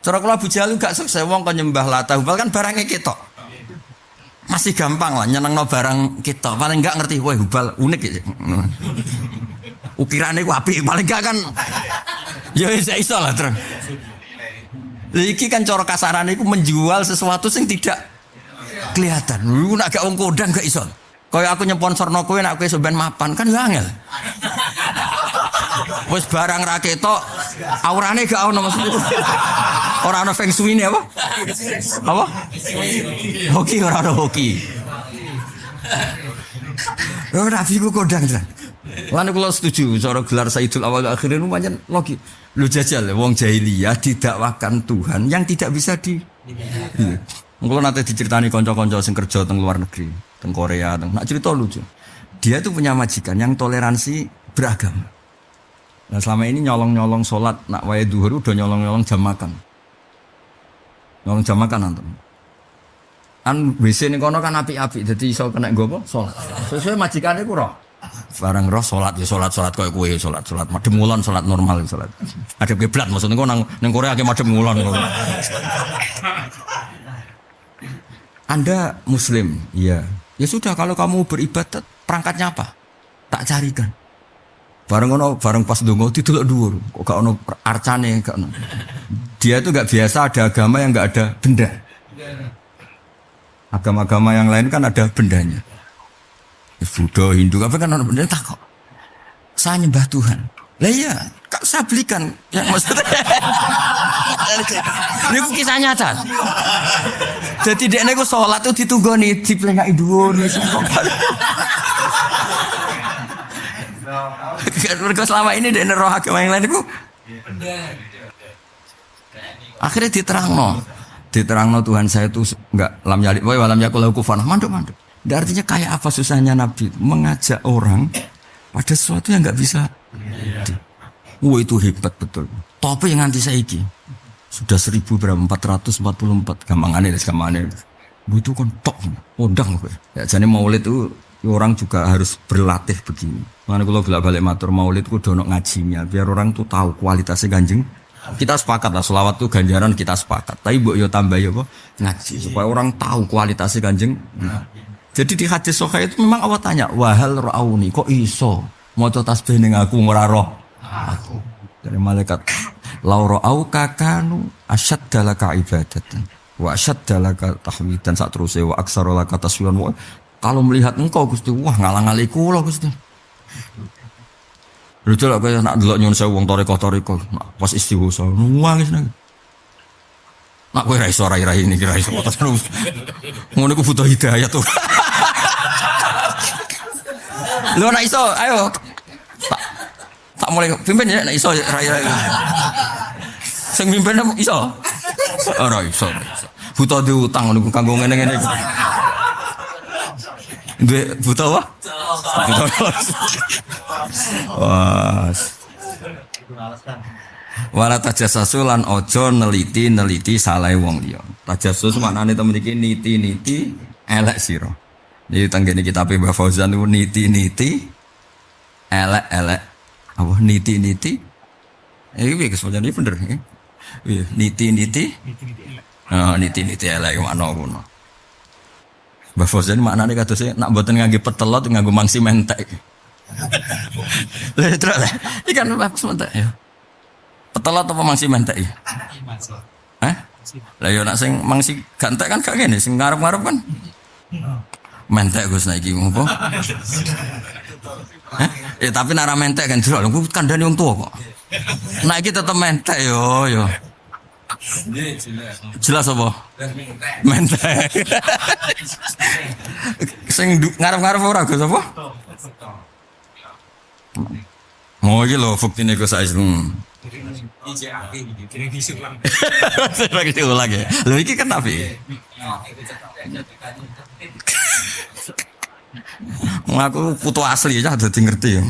Cara kula Abu Jahal gak sukses wong kok nyembah Lata Hubal kan barangnya ketok. Masih gampang lah nyenengno barang ketok. Paling enggak ngerti wah Hubal unik ya. Ukirane ku apik paling enggak kan ya iso lah terus. Iki kan cara kasarane iku menjual sesuatu sing tidak kelihatan. Lu nak gak wong kodang gak iso. Kaya aku nyponsorno kowe nek kowe sampean mapan kan ya angel. Wis barang ra ketok, aurane gak ono maksudku. Ora ono feng shui-ne apa? Apa? Hoki ora ono hoki. Ora nabi ku kodang tenan. Lan kula setuju cara gelar Sayyidul Awal Akhirin pancen logik. Lu jajal wong jahiliyah didakwakan Tuhan yang tidak bisa di. Kula nate diceritani kanca-kanca sing kerja teng luar negeri, teng Korea, nak cerita lucu. Dia tuh punya majikan yang toleransi beragama. Nah selama ini nyolong-nyolong sholat, nak wae duhur udah nyolong-nyolong jam makan. Nyolong jam makan antum. An WC ning kono kan apik-apik, dadi iso kena nggo apa? Sholat. Sesuai majikane ku roh. Barang roh sholat ya sholat koyo kowe sholat madhep ngulon sholat normal sholat. Adep kiblat maksudnya kok nang Korea ki madhep ngulon. Anda Muslim, iya. Ya sudah kalau kamu beribadat perangkatnya apa? Tak carikan. Bareng pas dongo didelok dhuwur. Kok gak ono arcane, gak ono. Dia itu gak biasa ada agama yang gak ada benda. Agama-agama yang lain kan ada bendanya. Buddha, Hindu, apa kan ono benda tak kok. Saya nyembah Tuhan. Lah iya, kak saya belikan. Ya maksudnya. Ini kisah nyata. Jadi dia nego sholat tuh ditunggoni di pelengak dhuwur. Mereka selama ini dia roh agama yang lain itu. Akhirnya diterangno Tuhan saya itu enggak lam yalid wa lam yakul lahu kufuwan ahad. Manduk. Artinya kayak apa susahnya Nabi mengajak orang pada sesuatu yang enggak bisa. Wah itu hebat betul. Tapi yang nganti saiki sudah 1444 gampangane gampangane. Itu kan tok ondang kowe. Ya jane maulid itu orang juga harus berlatih begini. Makanya kalau balik matur maulid kudu ono ngajinya biar orang tuh tahu kualitasnya Kanjeng. Kita sepakat lah selawat tuh ganjaran kita sepakat. Tapi mbok yo tambah yo apa ngaji supaya orang tahu kualitasnya Kanjeng. Jadi di hadis sahih itu memang Allah tanya, "Wahal ra'auni kok iso maca tasbih ning aku ora roh aku." Dari malaikat, "Laura auka kanu asyaddalaka ibadatan wa asyaddalaka tahmidan sak teruse wa aksarolaka tasbihan." Kalau melihat engkau Gusti, wah ngalang-ngali kula Gusti. Lha celak kaya nak delok nyun sewu wong toreko-toreko, pas istighosah nangis nang. Nak kowe ra iso rai-rai ini kira iso terus. Ngono ku butuh hidayah tuh. Lu nak iso, ayo. Tak mulai pimpin ya, nak iso rai-rai. Sing pimpin iso. Ora iso. Butuh diutang ngono kanggo ngene-ngene. Duwe buta apa? Wah. Wala tajassasu lan ojo neliti salah wong liya. Tajassus maknane temen iki niti elek sira. Jadi tanggene kitab Mbah Fauzan niku niti elek. Apa niti? Iki wis sebenarnya bener iki. Niti. Oh, niti elek makna ngono. Mbah Fauzan maknane kadose nak mboten ngangge petelot nganggo mangsi mentek. Lha terus iki kan bagus mentek ya. Petelot apa mangsi mentek iki? Hah? Lah yo nak sing mangsi gantek kan gak ngene, sing ngarep-ngarep kan. Mentek Gus niki ngopo? Hah? Tapi nek ora mentek kan jero lho kandhane wong tuwa kok. Nek iki tetep mentek yo. Jelas apa? Mentek. Sing ngarep-ngarep ora Gus apa? Mau iki lho buktine Gus Aisyah. Lagi diulang ya. Lho iki kan tapi. Aku putu asli ya dadi ngerti.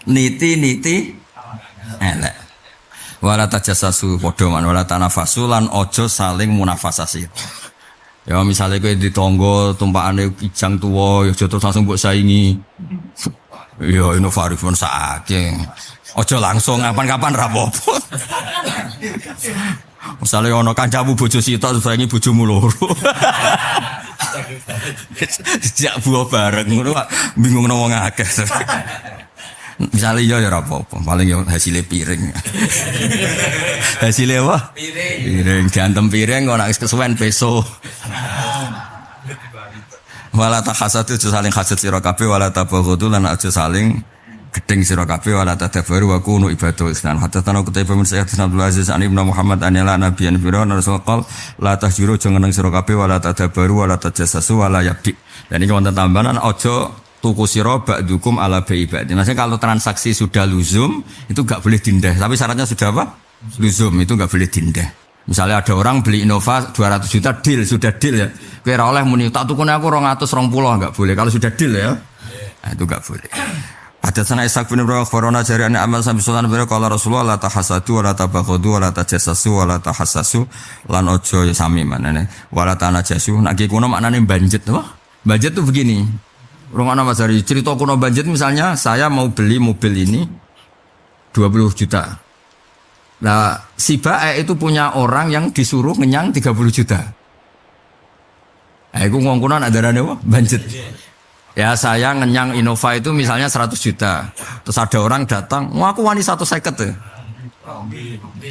Niti elek. Wala tajassasu padha man wala tanafasu lan aja saling munafasasi. Ya misalnya kowe di tangga tumpakane kijang tuwa ya aja terus langsung mbok saingi. Ya inovatif pun saking. Aja langsung kapan-kapan ra apa-apa. Misale ana kancamu bojo sitok saingi bojomu loro. Sejak buah bareng ngono bingung wong akeh. Misalnya ya apa-apa, paling ya hasilnya piring. Hasilnya apa? Piring, diantem piring, kok nangis kesuwen peso. Wala takhasatu aja saling hasad sira kabeh, wala tabaghadu lan aja saling gedeng sira kabeh, wala tadabaru wa kunu ibadu isnan. Hatta tanu kutaiba min sayyidina Abdul Aziz an Ibnu Muhammad anila nabiyyan firman rasul qol la tahjuru aja ngeneng sira kabeh, wala tadabaru wala tajassasu wala yabdi. Dan ini wonten tambahan aja tuku siro ba'dukum ala ba'ibadi. Maksudnya kalau transaksi sudah luzum itu gak boleh dindah. Tapi syaratnya sudah apa? Luzum itu gak boleh dindah. Misalnya ada orang beli Innova 200 juta deal, sudah deal ya. Kira oleh muni tak tukune aku 220 gak boleh. Kalau sudah deal ya. Nah, itu gak boleh. Hadatsana Ishaq bin Ibrahim akhbarana jari an Amal Sami Sultan bin qala Rasulullah la tahasadu wa la tabaghadu wa la tajassasu wa la tahassasu lan ojo ya sami manane wa la tanajasu. Nek iki kuno maknane banjet apa? Banjet tuh begini. Rumah Mas Hari cerita kuno banjet misalnya saya mau beli mobil ini 20 juta. Nah si Bae itu punya orang yang disuruh ngenyang 30 juta. Nah itu ngomong ada apa? Banjet. Ya saya ngenyang Innova itu misalnya 100 juta. Terus ada orang datang, wah aku wani 150 tuh.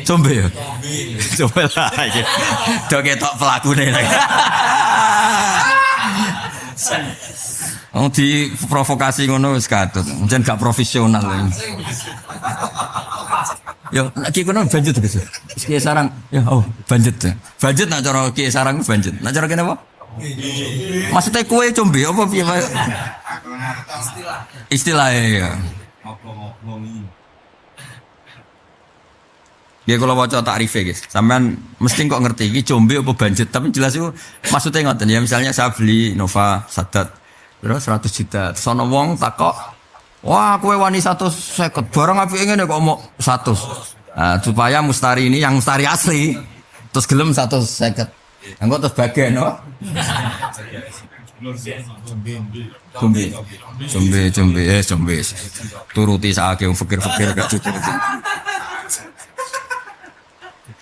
Combe ya? Coba lah. Dok ketok pelaku nih. Oh di provokasi ngono wis katut. Jan gak profesional. Yo nek kono banjet Gus. Ki sarang ya banjet. Banjet nak cara ki sarang banjet. Nak cara kene apa? Maksudnya kue combe apa piye? Istilahnya ya. Ya kalau waca takrife guys, sampean mesti kok ngerti iki combe apa banjet, tapi jelas itu maksudnya ngoten ya. Misalnya saya beli Nova Sadat terus 100 juta. Terus ana wong takok, "Wah, kowe wani 150. Barang apike ngene kok mau 100." Nah, supaya mustari ini yang mustari asli terus gelem 150. Engko terus bagian no. Combe. Turuti saake wong fikir-fikir gak turuti.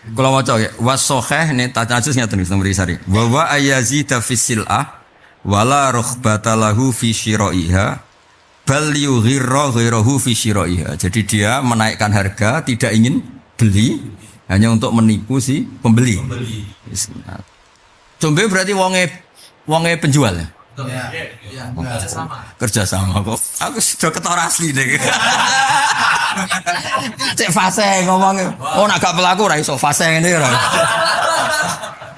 Kalau waca ya, wasoheh nih tajus ngaten nomor sari. Wa wa ayazida fis sil'ah wala rukhbata lahu fi syira'iha bal yughirra ghirahu fi syira'iha. Jadi dia menaikkan harga, tidak ingin beli, hanya untuk menipu si pembeli. Combe berarti wonge penjual ya? Ya. Kerja sama kok. Aku sudah ketor asli deh. Cek fase ngomong. Oh nak gak pelaku ra iso fase ngene ora.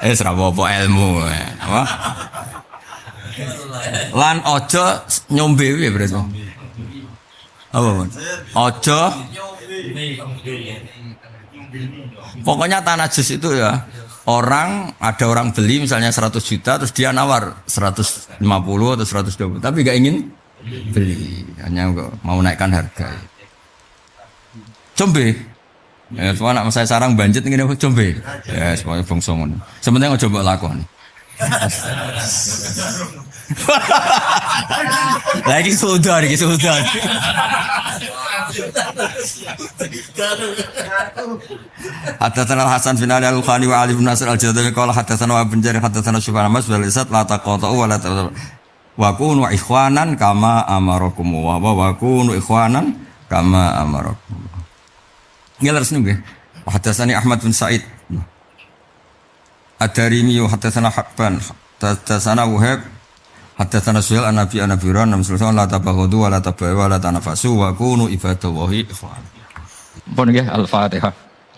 Ora apa-apa ilmu. Apa? Lan ojo nyombe piye berarti? Apa, Bang? Ojo. Pokoknya tanah jus itu ya. Ada orang beli misalnya 100 juta terus dia nawar 150 atau 120 tapi gak ingin beli, hanya mau naikkan harga. Combe. Ya, semua anak saya sarang banjet ngene combe. Ya, semuanya bangsa ngono. Sementing aja mbok lakoni. Lagi sudah. Hadatsana Hasan bin Ali Al-Khani wa Ali bin Nasr Al-Jadali qala hadatsana Ibnu Jarir hadatsana Syu'ban Mas wal Isat la taqatu wa la wa kunu ikhwanan kama amarakum wa kunu ikhwanan kama amarakum. Ngelar nggih. Hadatsani Ahmad bin Sa'id Ad-Darimi hadatsana Habban hadatsana Wahab hadatsana Suhail an-Nabi an-Nabiran sallallahu la tabaghadu wa la tabawu wa la tanafasu wa kunu ibadallahi ikhwan. Pun nggih Al-Fatihah.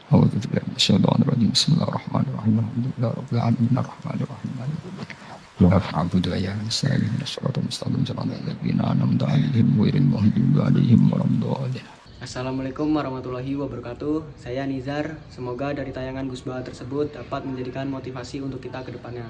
أعوذ بالله من الشيطان الرجيم بسم الله الرحمن الرحيم الحمد لله رب العالمين الرحمن الرحيم مالك يوم الدين إياك نعبد وإياك نستعين اهدنا الصراط المستقيم صراط الذين أنعمت عليهم غير المغضوب عليهم ولا الضالين. Assalamualaikum warahmatullahi wabarakatuh. Saya Nizar. Semoga dari tayangan Gus Baha tersebut dapat menjadikan motivasi untuk kita ke depannya.